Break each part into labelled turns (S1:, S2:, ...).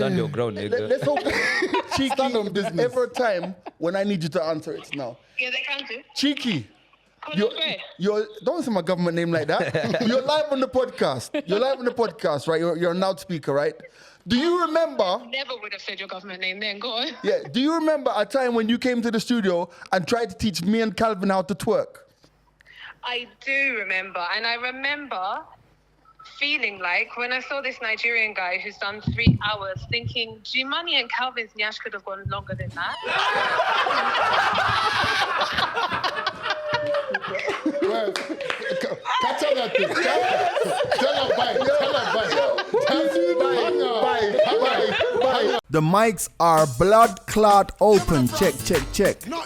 S1: Stand your ground, nigga.
S2: Let's hope Cheeky,
S3: Stand on
S2: if there's
S3: business.
S2: ever a time when I need you to answer it now.
S4: Yeah, they can do.
S2: Cheeky,
S4: You're,
S2: don't say my government name like that. You're live on the podcast. Right? You're an loudspeaker, right? Do you remember?
S4: never would have said your government name then. Go on.
S2: Yeah. Do you remember a time when you came to the studio and tried to teach me and Calvin how to twerk?
S4: I do remember. And I remember feeling like when I saw this Nigerian guy who's done 3 hours thinking, G-Money and Calvin's Nyash could have gone longer than that.
S3: Well, catch up that thing. Tell her bye.
S2: The mics are blood clot open. Check.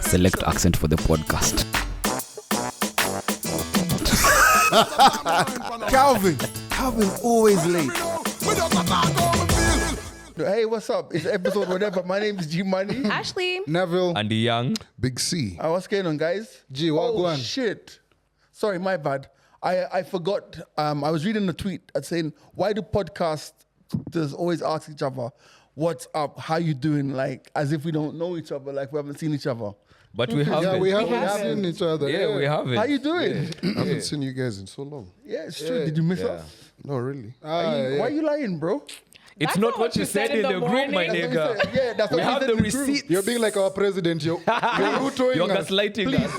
S1: Select accent for the podcast.
S2: Calvin always late. Hey, what's up? It's episode whatever. My name is G-Money.
S5: Ashley.
S3: Neville.
S1: And the young.
S3: Big C.
S2: What's going on, guys?
S3: G, what go on?
S2: Shit. Sorry, my bad. I forgot. I was reading a tweet saying, why do podcasters always ask each other, what's up? How you doing? Like, as if we don't know each other, like we haven't seen each other.
S1: But we have
S3: Yeah,
S1: it.
S3: we haven't seen each other.
S1: Yeah, we have it.
S2: How you doing?
S3: I haven't seen you guys in so long.
S2: Yeah, it's true. Did you miss us?
S3: No, really.
S2: Why are you lying, bro?
S1: It's
S5: That's
S1: not what you said in the group, my
S5: morning.
S1: nigga.
S2: Yeah, that's what
S1: We
S2: he
S1: have
S2: said
S1: the
S2: in the group.
S1: receipts.
S3: You're being like our president. You're Rutoing
S1: You're
S3: us.
S1: gaslighting us.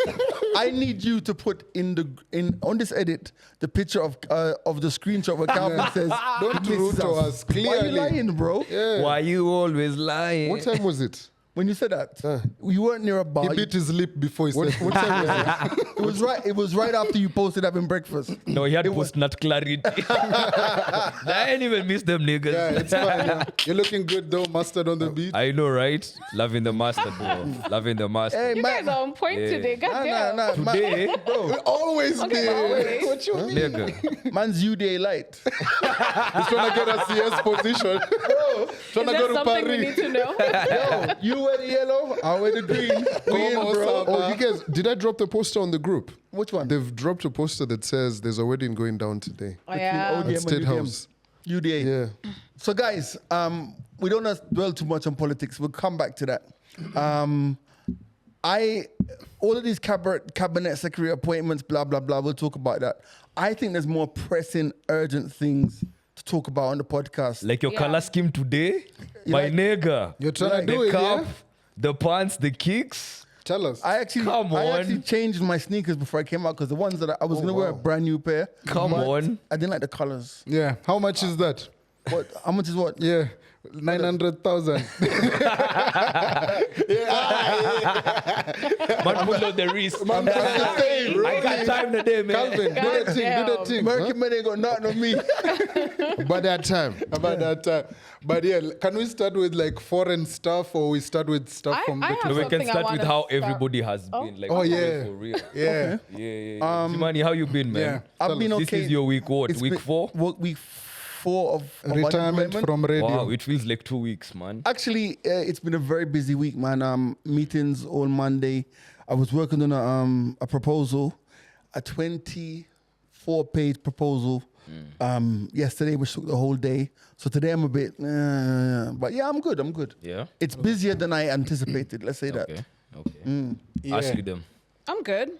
S2: I need you to put on this edit the picture of the screenshot where Calvin says,
S3: Don't
S2: "This is
S3: Ruto us.
S2: Why are you
S3: Clearly.
S2: lying, bro?
S3: Yeah.
S1: Why you always lying?
S3: What time was it?
S2: When you said that, you weren't near a bar.
S3: He bit his lip before he said. What time was it?
S2: It was right after you posted having breakfast.
S1: No, he had post nut clarity. I ain't even miss them niggas.
S3: Yeah, it's fine. Yeah. You're looking good though, mustard on the beat.
S1: I know, right? Loving the master, bro. Loving the master.
S2: Hey,
S5: You guys are on point today. Goddamn.
S2: Nah,
S1: Today,
S2: bro.
S3: Always
S5: Okay,
S3: be.
S5: always.
S3: What you mean?
S1: nigga.
S2: Man's UDA light.
S3: He's trying to get a CS position. Bro, trying
S5: Is
S3: to go
S5: that
S3: to
S5: something we need
S3: Paris.
S5: to know?
S2: Yo, you wear the yellow, I wear the green. We in, bro.
S3: Oh, you guys, did I drop the poster on the group?
S2: Which one?
S3: They've dropped a poster that says there's a wedding going down today.
S5: Oh, yeah.
S2: ODM
S3: At State
S2: and
S3: House.
S2: UDA.
S3: Yeah.
S2: So guys, we don't have to dwell too much on politics. We'll come back to that. All of these cabinet secretary appointments, blah, blah, blah, we'll talk about that. I think there's more pressing, urgent things to talk about on the podcast.
S1: Like your color scheme today, my
S2: like-
S1: nigga.
S3: You're trying to
S1: the
S3: do it,
S1: cup,
S3: yeah?
S1: the pants, the kicks.
S3: Tell us.
S2: I
S1: Come
S2: actually
S1: on.
S2: changed my sneakers before I came out because the ones that I was going to wear a
S3: wow.
S2: brand new pair.
S1: Come
S2: but
S1: on.
S2: I didn't like the colors.
S3: Yeah. How much is that?
S2: What? How much is what?
S3: Yeah. 900,000.
S1: Man, pull out the wrist.
S3: Man, that's the thing.
S1: I got time today, man.
S3: Calvin, do the thing, do the thing.
S2: American men ain't got nothing on me.
S3: About that time. But yeah, can we start with like foreign stuff or we start with stuff
S5: I-
S3: from the
S5: I have
S1: No, we
S5: something
S1: can
S5: I
S1: start
S5: wanna
S1: with how
S5: start-
S1: everybody has been. Like,
S3: Oh, yeah.
S1: For real.
S3: Yeah.
S1: Yeah. Jimani, how you been, man?
S3: Yeah.
S2: I've been okay.
S1: This is your week what?
S2: It's
S1: Week
S2: been-
S1: 4?
S2: Week 4 of
S3: Retirement
S2: unemployment.
S3: from radio.
S1: Wow, it feels like 2 weeks, man.
S2: Actually, it's been a very busy week, man. Meetings all Monday. I was working on a proposal, a 24-page proposal. Yesterday, which took the whole day. So today I'm a bit, but yeah, I'm good.
S1: Yeah?
S2: It's busier than I anticipated. Let's say that.
S1: Okay.
S3: Yeah.
S1: Ashley, them.
S5: I'm good.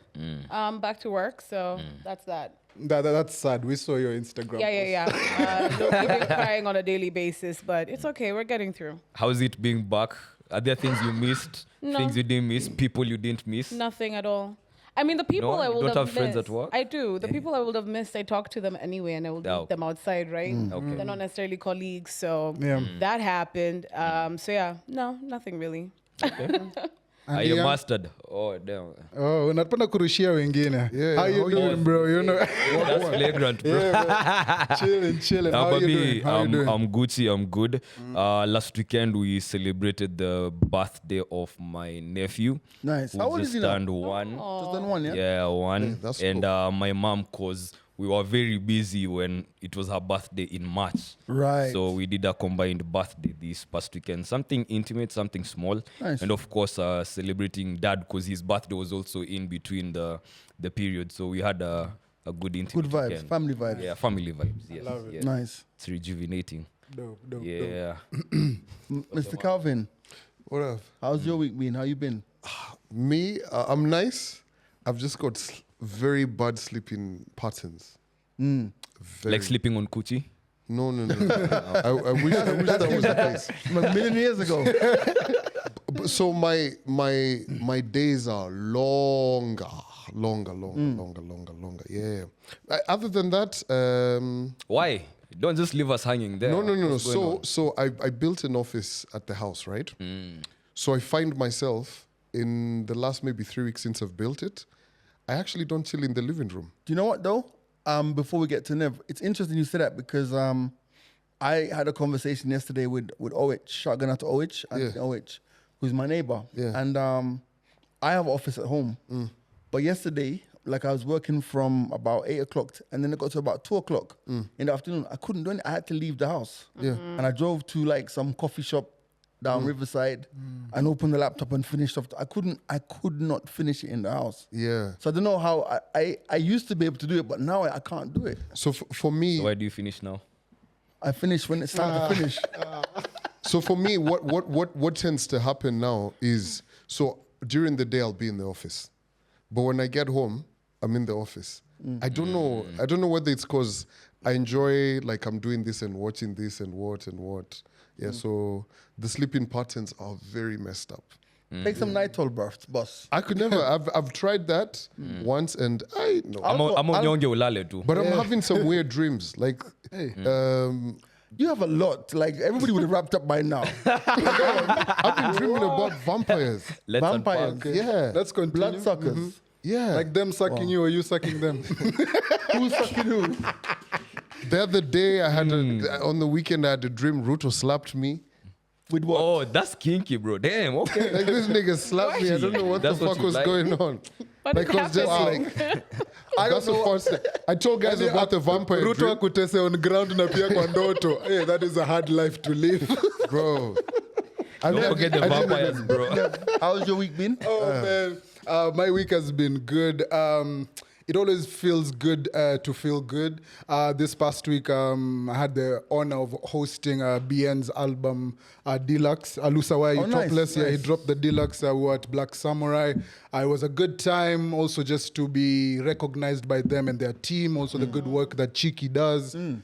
S5: Back to work, so that's that.
S3: That's sad. We saw your Instagram.
S5: Yeah. I've been crying on a daily basis, but it's okay. We're getting through.
S1: How's it being back? Are there things you missed?
S5: No.
S1: Things you didn't miss? People you didn't miss?
S5: Nothing at all. I mean, the people
S1: No?
S5: I
S1: You
S5: would
S1: don't
S5: have
S1: have friends
S5: missed.
S1: at work?
S5: I do. The people I would have missed, I talk to them anyway, and I will
S1: Yeah,
S5: meet them outside, right?
S1: Okay.
S5: They're not necessarily colleagues, so
S3: Yeah.
S5: that happened. So yeah, no, nothing really.
S1: Are you mustard? Oh, damn.
S3: Oh, unapenda kurushia wengine.
S2: Yeah,
S3: How you
S2: how
S3: doing, bro? You know.
S1: That's flagrant, bro.
S3: Chilling. How you doing? How you doing?
S1: I'm Gucci. I'm good. Last weekend we celebrated the birthday of my nephew.
S2: Nice.
S1: Who
S2: How old
S1: just
S2: is he now?
S1: turned 1.
S2: Just done one, yeah?
S1: Yeah, 1.
S3: that's
S1: and my mom, cause we were very busy when it was her birthday in March.
S2: Right.
S1: So we did a combined birthday this past weekend. Something intimate, something small.
S2: Nice.
S1: And of course, celebrating dad because his birthday was also in between the period. So we had a good intimate
S2: Good vibes,
S1: weekend.
S2: family vibes.
S1: Yeah, family vibes. Yes,
S3: love it.
S1: yes.
S2: Nice.
S1: It's rejuvenating.
S3: Dope.
S1: Yeah.
S2: Mr. Calvin,
S6: What up?
S2: how's your week been? How you been?
S6: Me, I'm nice. I've just got very bad sleeping patterns. Very.
S1: Like sleeping on coochie.
S6: No. I wish that was the case.
S2: A million years ago.
S6: So my days are longer. Yeah. Other than that,
S1: Why? Don't just leave us hanging there.
S6: no.
S1: What's going on?
S6: So I built an office at the house, right? So I find myself in the last maybe 3 weeks since I've built it, I actually don't chill in the living room.
S2: Do you know what though? Before we get to Nev, it's interesting you said that because I had a conversation yesterday with Owich, shotgun out to Owich, Anthony Owich, who's my neighbor.
S6: Yeah.
S2: And I have an office at home. But yesterday, like I was working from about 8 o'clock and then it got to about 2 o'clock in the afternoon. I couldn't do anything. I had to leave the house.
S6: Yeah.
S2: And I drove to like some coffee shop down Riverside and opened the laptop and finished off. I could not finish it in the house.
S6: Yeah.
S2: So I don't know how I used to be able to do it, but now I can't do it.
S6: So for me,
S1: So why do you finish now?
S2: I finish when it's time to finish.
S6: So for me, what tends to happen now is, so during the day I'll be in the office, but when I get home, I'm in the office. I don't know whether it's because I enjoy like I'm doing this and watching this and what. Yeah. So the sleeping patterns are very messed up.
S2: Take some Nitol, boss.
S6: I could never. I've tried that once and I know.
S1: I'm on Nyonge ulale too.
S6: But I'm having some weird dreams. Like,
S2: You have a lot. Like everybody would have wrapped up by now.
S6: I've been dreaming about vampires.
S1: Let's
S2: Vampires.
S1: unpack.
S6: Yeah.
S3: Let's continue.
S2: Bloodsuckers.
S6: Yeah.
S3: Like them sucking you or you sucking them.
S2: Who's sucking who?
S6: The other day, I had on the weekend, I had a dream Ruto slapped me.
S2: With what?
S1: Oh, that's kinky, bro. Damn. Okay.
S6: Like this nigga slapped me. I don't know what
S1: That's
S6: the
S1: what
S6: fuck
S1: you
S6: was
S1: like?
S6: going on.
S5: What
S6: Like
S5: is
S6: I was just
S5: happening?
S6: like, that's the first thing. I told guys about the vampire
S3: Ruto
S6: dream.
S3: akutese on ground na pia kwa ndoto. Hey, that is a hard life to live.
S6: Bro.
S1: Don't forget the vampires, bro.
S2: How's your week been?
S3: Oh man, my week has been good. It always feels good to feel good. This past week, I had the honor of hosting BN's album Deluxe. Alusawai
S2: Oh, nice,
S3: Topless. Yeah, he
S2: nice.
S3: dropped the Deluxe. We were at Black Samurai. It was a good time. Also, just to be recognized by them and their team. Also, the good work that Chiki does in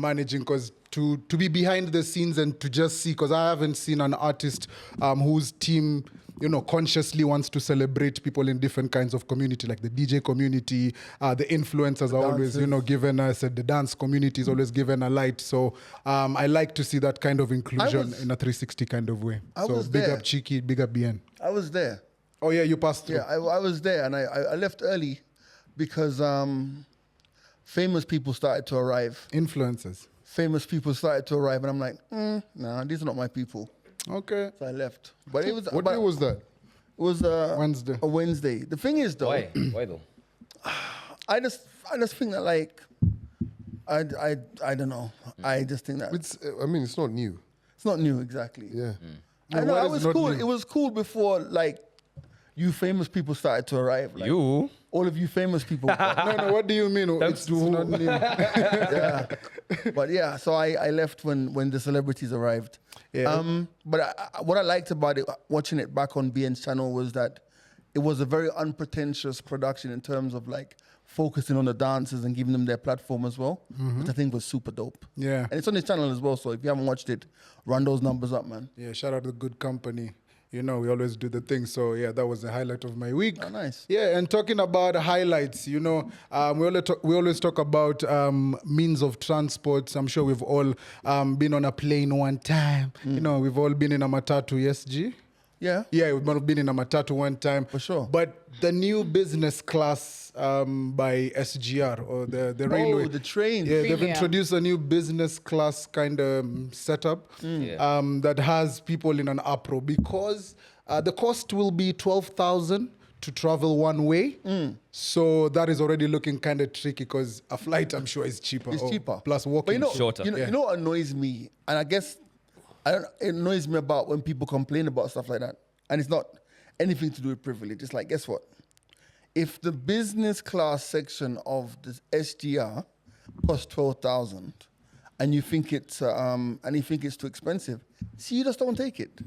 S3: managing. Because to be behind the scenes and to just see, because I haven't seen an artist whose team, consciously wants to celebrate people in different kinds of community, like the DJ community, the influencers are always, given us, the dance community is always given a light. So I like to see that kind of inclusion in a 360 kind of way.
S2: I
S3: So
S2: was
S3: big
S2: there.
S3: up Chiki, big up BN.
S2: I was there.
S3: Oh yeah, you passed through.
S2: Yeah, I was there and I left early because famous people started to arrive.
S3: Influencers.
S2: Famous people started to arrive and I'm like, nah, these are not my people.
S3: Okay.
S2: So I left. But it was
S6: What day was that?
S2: It was
S3: Wednesday.
S2: a Wednesday. The thing is though,
S1: Why? Why though?
S2: I just think that like I don't know. I just think that
S6: It's not new.
S2: it's not new exactly.
S6: Yeah.
S2: I know
S3: what
S2: I
S3: is
S2: was
S3: not
S2: cool.
S3: new?
S2: It was cool before like you famous people started to arrive. Like,
S1: You?
S2: all of you famous people. But,
S3: No, what do you mean?
S1: Thanks
S3: It's
S1: to who?
S3: not new.
S2: yeah. But yeah, so I left when the celebrities arrived.
S3: Yeah.
S2: But what I liked about it, watching it back on BN's channel, was that it was a very unpretentious production in terms of like focusing on the dancers and giving them their platform as well, which I think was super dope.
S3: Yeah.
S2: And it's on his channel as well, so if you haven't watched it, run those numbers up, man.
S3: Yeah, shout out to Good Company. We always do the thing. So yeah, that was the highlight of my week.
S2: Oh, nice.
S3: Yeah, and talking about highlights, we always talk about means of transport. I'm sure we've all been on a plane one time. We've all been in a matatu, SG.
S2: Yeah.
S3: Yeah, we've all been in a matatu one time.
S2: For sure.
S3: But the new business class by SGR or the railway.
S2: Oh, the train.
S3: Yeah, they've
S5: Premium.
S3: introduced a new business class kind of setup that has people in an apro because the cost will be 12,000 to travel one way. So that is already looking kind of tricky because a flight, I'm sure, is cheaper.
S2: It's cheaper.
S3: Plus walking.
S2: But
S1: Shorter.
S2: You know what annoys me? And I guess it annoys me about when people complain about stuff like that. And it's not anything to do with privilege. It's like, guess what? If the business class section of the SGR costs 12,000 and you think it's too expensive, see, you just don't take it.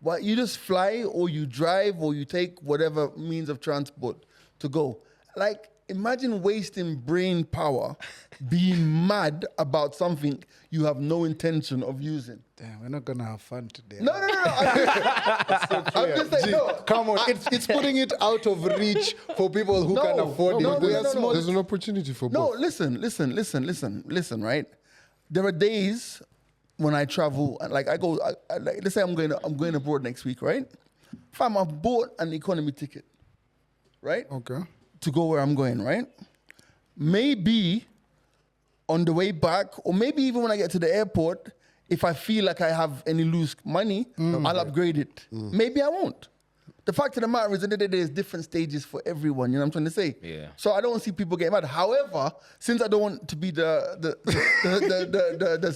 S2: Well, you just fly or you drive or you take whatever means of transport to go. Like, imagine wasting brain power being mad about something you have no intention of using.
S3: Damn, we're not gonna have fun today.
S2: No. I'm just saying, no.
S3: Come on, it's putting it out of reach for people who can afford it.
S2: no,
S3: We are small.
S6: There's an opportunity for
S2: No,
S6: both.
S2: listen, right? There are days when I travel, and like I go, like, let's say I'm going abroad next week, right? Fam, I bought an economy ticket, right?
S3: Okay.
S2: To go where I'm going, right? Maybe on the way back, or maybe even when I get to the airport, if I feel like I have any loose money, I'll upgrade it. Maybe I won't. The fact of the matter is, at the end of the day, there's different stages for everyone. You know what I'm trying to say?
S1: Yeah.
S2: So I don't see people getting mad. However, since I don't want to be the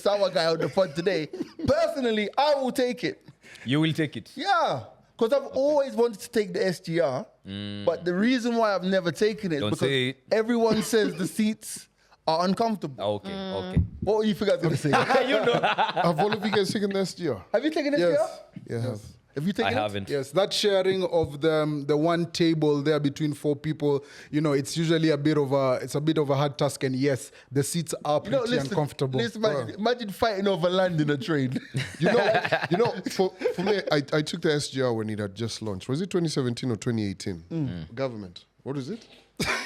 S2: sour guy out the front today, personally, I will take it.
S1: You will take it.
S2: Yeah. Because I've always wanted to take the SGR, but the reason why I've never taken it is
S1: Don't
S2: because
S1: say it.
S2: everyone says the seats are uncomfortable.
S1: Okay, okay.
S2: What were you forgot to say?
S1: You know.
S6: Have all of you guys taken the SGR?
S2: Have you taken SGR?
S3: Yes.
S6: Yeah, I have.
S2: Have you taken
S1: I
S2: it?
S1: haven't.
S3: Yes, that sharing of the one table there between 4 people, it's usually a bit of a hard task. And yes, the seats are pretty uncomfortable.
S2: Listen, imagine fighting over land in a train.
S6: For me, I took the SGR when it had just launched. Was it 2017 or 2018? Government. What is it?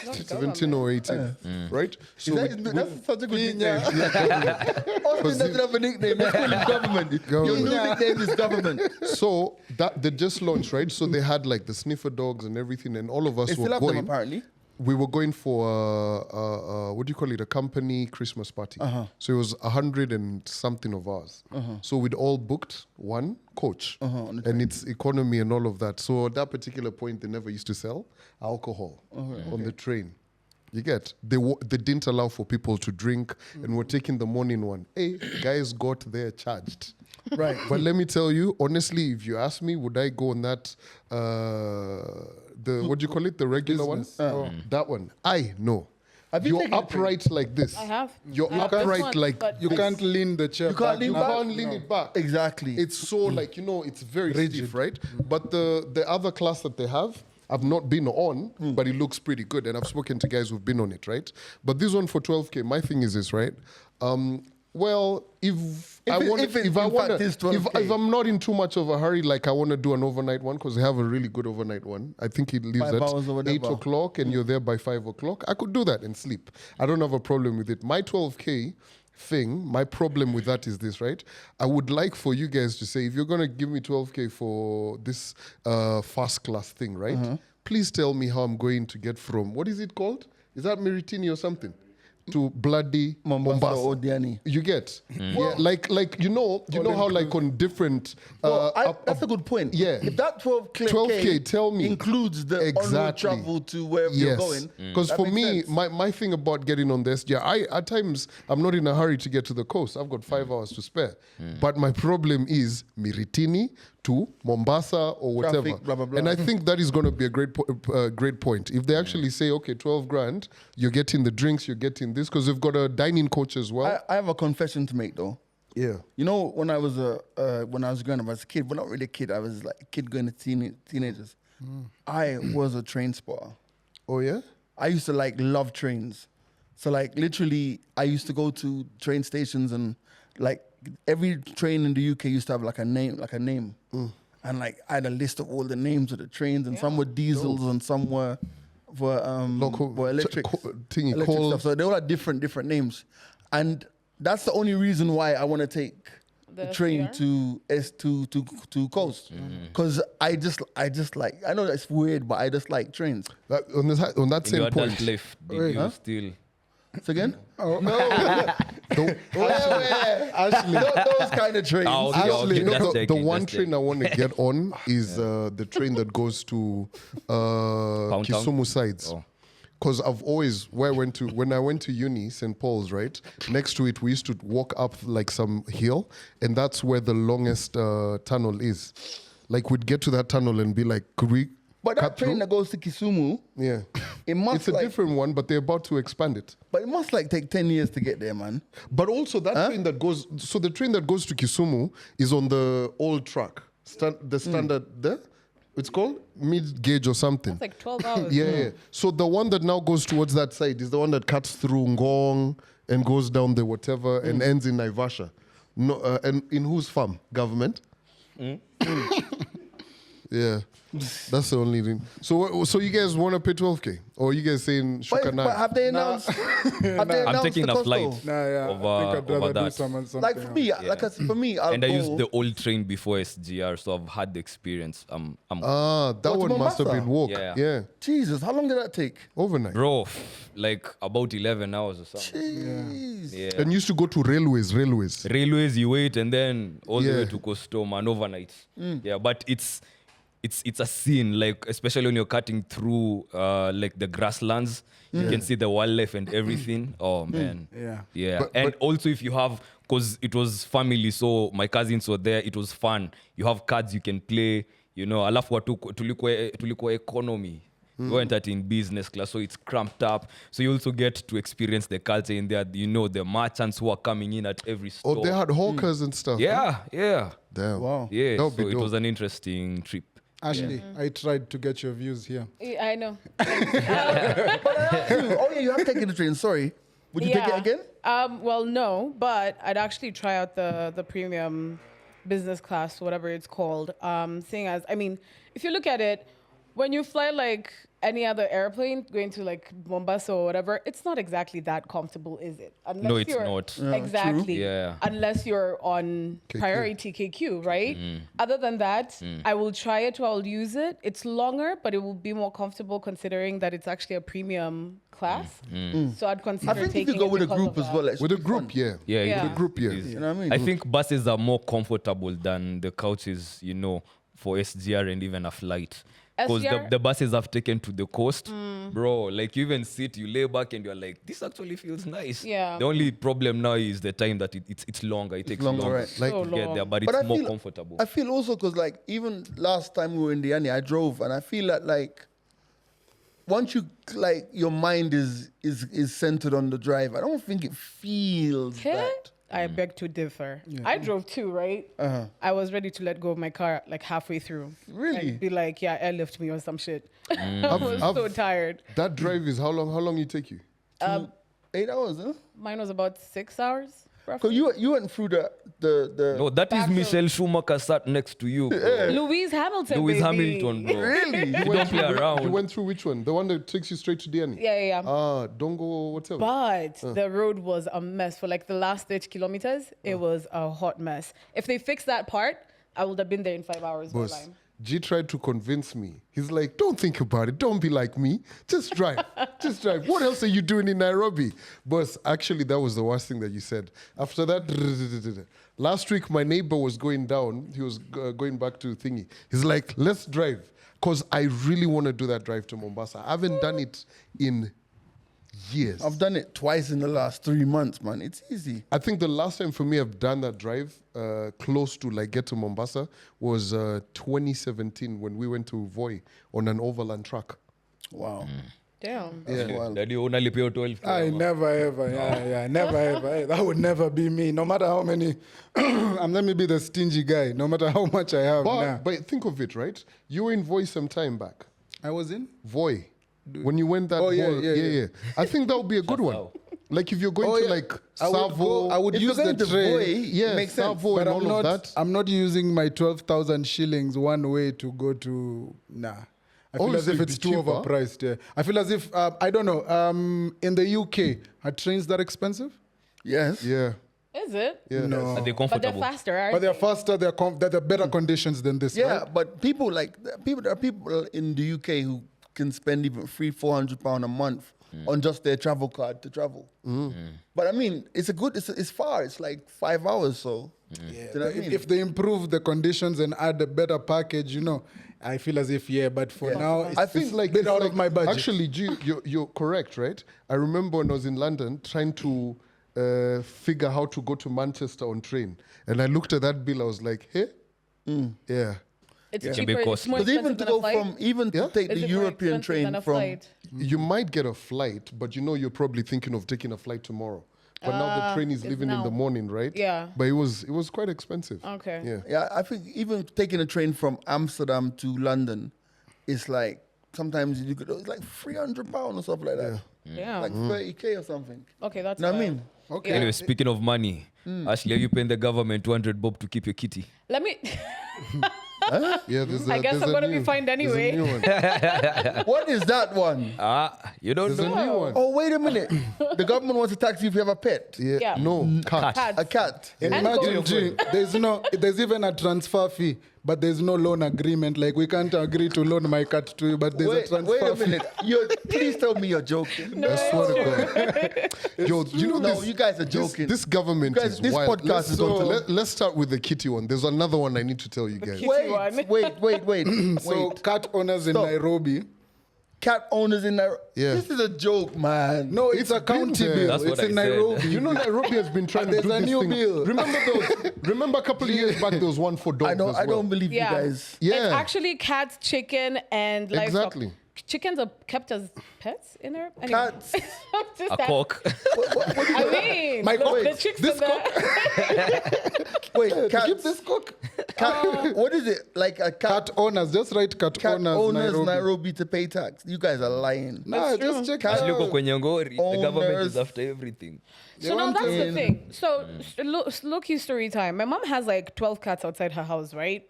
S6: 17 or 18, right? So
S2: That's such a good nickname. Austin doesn't have a nickname. Let's call him government. Your new nickname is government.
S6: so that they just launched, right? So they had like the sniffer dogs and everything, and all of us
S2: They
S6: were
S2: still have them,
S6: going.
S2: apparently.
S6: We were going for what do you call it? A company Christmas party. So it was 100 and something of ours. So we'd all booked one coach, and it's economy and all of that. So at that particular point, they never used to sell alcohol on the train. You get? They didn't allow for people to drink, and we're taking the morning one. Hey, guys got there charged.
S2: Right.
S6: But let me tell you, honestly, if you ask me, would I go on that, what do you call it, the regular
S3: Business.
S6: one? That one. No.
S2: Have you
S6: You're
S2: taken it?
S6: upright like this.
S5: I have.
S6: You're
S5: I have this
S6: upright
S5: one,
S6: like
S5: but
S3: You can't lean the chair
S2: You can't
S3: back.
S2: lean
S6: you
S2: back?
S6: can't lean it back.
S2: Exactly.
S6: It's so like, it's very stiff, right? But the other class that they have, I've not been on, but it looks pretty good. And I've spoken to guys who've been on it, right? But this one for 12K, my thing is this, right? Well, if I'm not in too much of a hurry, like I want to do an overnight one, because they have a really good overnight one. I think it leaves
S2: 5 hours or
S6: at
S2: whatever.
S6: 8 o'clock and you're there by 5 o'clock. I could do that and sleep. I don't have a problem with it. My 12K thing, my problem with that is this, right? I would like for you guys to say, if you're going to give me 12K for this first class thing, right? Please tell me how I'm going to get from, what is it called? Is that Miritini or something? To bloody
S2: Mombasa or Diani.
S6: You get? Yeah, like you know how like on different
S2: That's a good point.
S6: Yeah.
S2: If that
S6: 12K, tell me.
S2: includes the onward
S6: Exactly.
S2: travel to wherever you're going.
S6: Because
S2: that
S6: for
S2: makes
S6: me,
S2: sense.
S6: my thing about getting on this, at times I'm not in a hurry to get to the coast. I've got 5 hours to spare. But my problem is Miritini to Mombasa or whatever.
S2: Traffic, blah, blah, blah.
S6: And I think that is going to be a great point. If they actually say, okay, 12 grand, you're getting the drinks, you're getting this, because they've got a dining coach as well.
S2: I have a confession to make though.
S6: Yeah.
S2: You know, when I was growing up as a kid, but not really a kid, I was like a kid going to teenagers. I was a train spotter.
S6: Oh, yeah?
S2: I used to love trains. So literally I used to go to train stations and every train in the UK used to have a name. And I had a list of all the names of the trains, and some were diesels and some were electric
S6: Thingy, coal.
S2: stuff. So they all had different names. And that's the only reason why I want to take the train to coast. Because I know that's weird, but I just like trains.
S6: On that
S1: In
S6: same
S1: your
S6: point.
S1: adult life, did you still...
S2: So again?
S3: Ashley,
S2: Those kind of trains.
S1: Oh, okay,
S6: Actually,
S1: okay, that's
S6: the
S1: taking,
S6: one
S1: that's
S6: train I want to get on is the train that goes to
S1: Town?
S6: Kisumu sides.
S1: Oh.
S6: Because I've always, when I went to uni, St. Paul's, right? Next to it, we used to walk up some hill, and that's where the longest tunnel is. We'd get to that tunnel and be like, could we
S2: But that
S6: cut
S2: train
S6: through.
S2: that goes to Kisumu,
S6: Yeah.
S2: it must
S6: It's a
S2: like,
S6: different one, but they're about to expand it.
S2: but it must like take 10 years to get there, man.
S6: But also that train that goes, so the train that goes to Kisumu is on the old track, the standard there. It's called mid gauge or something.
S5: It's like 12 hours.
S6: Yeah. So the one that now goes towards that side is the one that cuts through Ngong and goes down the whatever and ends in Naivasha. No, and in whose farm? Government. Yeah, that's the only thing. So you guys want to pay 12K, or you guys saying
S2: But
S6: Shukana?
S2: have they announced? Have they
S1: I'm
S2: announced
S1: taking
S2: the
S1: a
S2: cost
S1: flight.
S2: though?
S3: Nah, yeah.
S1: Over-
S3: I think I'd
S1: over
S3: rather do
S1: that.
S3: something
S2: Like for me, like I said, for me, I'll
S1: And I
S2: go.
S1: used the old train before SGR, so I've had the experience. I'm
S6: That
S2: What,
S6: one must have
S2: Mombasa?
S6: been walk.
S1: Yeah.
S6: Yeah,
S2: Jesus, how long did that take?
S6: overnight.
S1: bro, like about 11 hours or something.
S2: Jeez.
S1: Yeah.
S6: And used to go to railways.
S1: Railways, you wait, and then all the
S6: Yeah.
S1: way to Costoma and overnight. Yeah, but it's a scene, like especially when you're cutting through like the grasslands, you can see the wildlife and everything. Oh man,
S3: Yeah.
S1: And also if you have, because it was family, so my cousins were there. It was fun. You have cards you can play. You know, alafu watu tulikuwa economy. We weren't at in business class, so it's cramped up. So you also get to experience the culture in there. You know, the merchants who are coming in at every store.
S6: Oh, they had hawkers and stuff.
S1: Yeah.
S6: Damn.
S2: Wow.
S1: Yeah,
S6: That would
S1: so
S6: be
S1: it was
S6: dope.
S1: an interesting trip.
S3: Ashley, I tried to get your views here.
S5: I know.
S2: Oh yeah, you have taken the train. Sorry. Would you take it again?
S5: Well, no, but I'd actually try out the premium business class, whatever it's called. Seeing as, I mean, if you look at it, when you fly like any other airplane going to like Mombasa or whatever, it's not exactly that comfortable, is it? Unless
S1: No, it's
S5: you're-
S1: not.
S5: Exactly.
S1: Yeah.
S5: Unless you're on
S6: KQ.
S5: priority KQ, right? Other than that, I will try it, I'll use it. It's longer, but it will be more comfortable considering that it's actually a premium class. So I'd consider
S2: I think if
S5: taking
S2: you go
S5: it
S2: with a
S5: because
S2: group
S5: of
S2: as
S5: that.
S2: well, it's
S6: With a
S2: fun.
S6: group, yeah.
S1: Yeah,
S5: Yeah.
S6: With a group, yeah.
S1: it is.
S2: You know what I mean?
S1: I think buses are more comfortable than the couches, you know, for SGR and even a flight. Because
S5: SGR?
S1: the buses have taken to the coast, bro. Like you even sit, you lay back, and you're like, this actually feels nice.
S5: Yeah.
S1: The only problem now is the time that it's longer. It takes
S2: longer,
S1: longer
S2: right.
S1: to
S6: Like-
S5: So
S1: get there,
S5: long.
S1: but it's
S2: I
S1: more
S2: feel-
S1: comfortable.
S2: I feel also because like even last time we were in Diani, I drove and I feel that like once you like your mind is centered on the drive, I don't think it feels
S5: Okay.
S2: that.
S5: I beg to differ. I drove too, right? I was ready to let go of my car like halfway through.
S2: Really?
S5: And be like, yeah, airlift me or some shit. I was so tired.
S6: That drive is how long? How long it take you?
S2: 8 hours, huh?
S5: Mine was about 6 hours.
S2: Because
S5: roughly.
S2: you went through the
S1: No, that is
S5: Back row.
S1: Michelle Schumacher sat next to you. Bro.
S5: Louise Hamilton.
S1: Lewis
S5: baby.
S1: Hamilton, bro.
S2: really.
S1: You don't play around.
S6: You went through which one? The one that takes you straight to Diani?
S5: Yeah.
S6: Dongo, whatever.
S5: But the road was a mess. For like the last 30 kilometers, it was a hot mess. If they fixed that part, I would have been there in 5 hours. No
S6: Boss,
S5: lie.
S6: G tried to convince me. He's like, don't think about it. Don't be like me. Just drive. Just drive. What else are you doing in Nairobi? Boss, actually, that was the worst thing that you said. After that, last week, my neighbor was going down. He was going back to Thingy. He's like, let's drive. Because I really want to do that drive to Mombasa. I haven't done it in years.
S2: I've done it twice in the last 3 months, man. It's easy.
S6: I think the last time for me I've done that drive close to like get to Mombasa was 2017 when we went to Voi on an overland truck.
S2: Wow.
S5: Damn.
S2: That's wild.
S1: Daddy, unalipia 12.
S3: I never ever, never ever. Hey, that would never be me. No matter how many, let me be the stingy guy. No matter how much I have. Nah.
S6: But think of it, right? You were in Voi some time back.
S3: I was in.
S6: Voi. When you went that
S3: Oh, yeah,
S6: whole-
S3: yeah.
S6: I think that would be a good one.
S1: how.
S6: Like if you're going
S3: Oh,
S6: to
S3: yeah.
S6: like
S3: I would
S6: Savo,
S3: go- I would
S2: If
S3: use
S2: you're
S3: the
S2: going to
S3: train.
S2: Voi,
S6: yeah,
S2: makes sense.
S6: Savo
S3: But
S6: and
S3: I'm
S6: all
S3: not.
S6: of that.
S3: I'm not using my 12,000 shillings one way to go to. Nah. I feel as
S6: Obviously
S3: if it's
S6: it'd be
S3: too
S6: cheaper.
S3: overpriced. Yeah. I feel as if I don't know. In the UK, are trains that expensive?
S2: Yes.
S6: Yeah.
S5: Is it?
S6: Yeah.
S3: No.
S1: Are they
S5: But they're
S1: comfortable?
S5: faster, aren't
S3: But they're
S5: they?
S3: faster. They're better conditions than this.
S2: Yeah,
S3: Right?
S2: but people like there are people in the UK who can spend even £300-400 a month on just their travel card to travel. But I mean, it's far. It's like 5 hours. So
S3: Yeah.
S2: Do you know what I mean?
S3: If they improve the conditions and add a better package, I feel as if but for
S2: Yeah.
S3: now, it's,
S6: I think
S3: it's
S6: like
S3: bit
S6: it's
S3: out
S6: like-
S3: of my budget.
S6: Actually, G, you're correct, right? I remember when I was in London trying to figure how to go to Manchester on train, and I looked at that bill. I was like, hey, yeah.
S5: It's
S2: Yeah.
S5: cheaper.
S1: Because
S5: It's more
S2: Because even
S5: expensive
S2: to
S5: than a
S2: go
S5: flight.
S2: from even to
S6: Yeah?
S2: take
S5: Is
S2: the
S5: it more
S2: European
S5: expensive
S2: train
S5: than a
S2: from
S5: flight?
S6: You might get a flight, but you know you're probably thinking of taking a flight tomorrow. But now the train is
S5: it's
S6: leaving in the
S5: now.
S6: morning, right?
S5: Yeah.
S6: But it was quite expensive.
S5: Okay.
S6: Yeah.
S2: Yeah, I think even taking a train from Amsterdam to London is like sometimes you could it's like £300 or something like that.
S5: Yeah.
S2: Like 30K or something.
S5: Okay, that's.
S2: You know what I
S5: fine.
S2: mean?
S3: Okay.
S5: Yeah.
S1: Anyway, speaking of money, Ashley, are you paying the government 200 bob to keep your kitty?
S5: Let me.
S6: Yeah, there's a,
S5: I guess
S6: there's
S5: I'm
S6: a
S5: gonna be
S6: new-
S5: fined
S6: there's a
S5: anyway.
S6: new one.
S2: What is that one?
S1: You don't
S6: There's a
S1: know.
S6: new one.
S2: Oh, wait a minute. The government wants to tax you if you have a pet.
S5: Yeah.
S6: No, cat.
S5: Cats.
S2: A cat.
S5: And
S3: Imagine,
S5: goats.
S3: G, there's even a transfer fee, but there's no loan agreement. Like we can't agree to loan my cat to you, but there's a
S2: Wait,
S3: transfer
S2: wait a
S3: fee.
S2: minute. Please tell me you're joking.
S6: I swear to God. Yo, you know
S2: No,
S6: this,
S2: you guys are joking.
S6: This government
S2: You guys,
S6: is
S2: this
S6: wild.
S2: podcast is going to-
S6: Let's start with the kitty one. There's another one I need to tell you guys.
S5: kitty one.
S2: Wait.
S3: So
S2: Wait.
S3: cat owners in
S2: Stop.
S3: Nairobi.
S2: Cat owners in Nairobi.
S6: Yeah.
S2: This is a joke, man.
S3: No, it's a
S6: It's been
S3: county
S6: there.
S3: bill.
S1: That's
S3: It's
S1: what
S3: in
S1: I said.
S3: Nairobi.
S6: You know Nairobi has been trying to
S3: There's
S6: do
S3: a
S6: this
S3: new
S6: thing.
S3: bill.
S6: Remember a couple of years back there was one for dogs as
S2: I
S6: well.
S2: don't believe
S5: Yeah.
S2: you guys.
S6: Yeah.
S5: It's actually cats, chicken, and livestock.
S6: Exactly.
S5: Chickens are kept as pets in there. Anyway.
S2: Cats.
S5: Just
S1: A
S5: that-
S1: cock.
S5: I mean,
S3: My
S5: look,
S3: cock.
S5: the chicks
S3: This
S5: in there.
S2: Wait, cats.
S3: Keep this cook.
S2: Cat, what is it? Like a cat,
S3: Cat owners, just write cat, owners, Nairobi.
S2: to pay tax. You guys are lying.
S3: Nah, just check
S2: Cat-
S3: it
S1: Ashley uko
S3: out.
S1: kwenye ngori. The government
S2: Owners.
S1: is after everything.
S5: So now
S3: want
S5: that's
S2: to-
S5: the thing. So look-y story time. My mom has like 12 cats outside her house, right?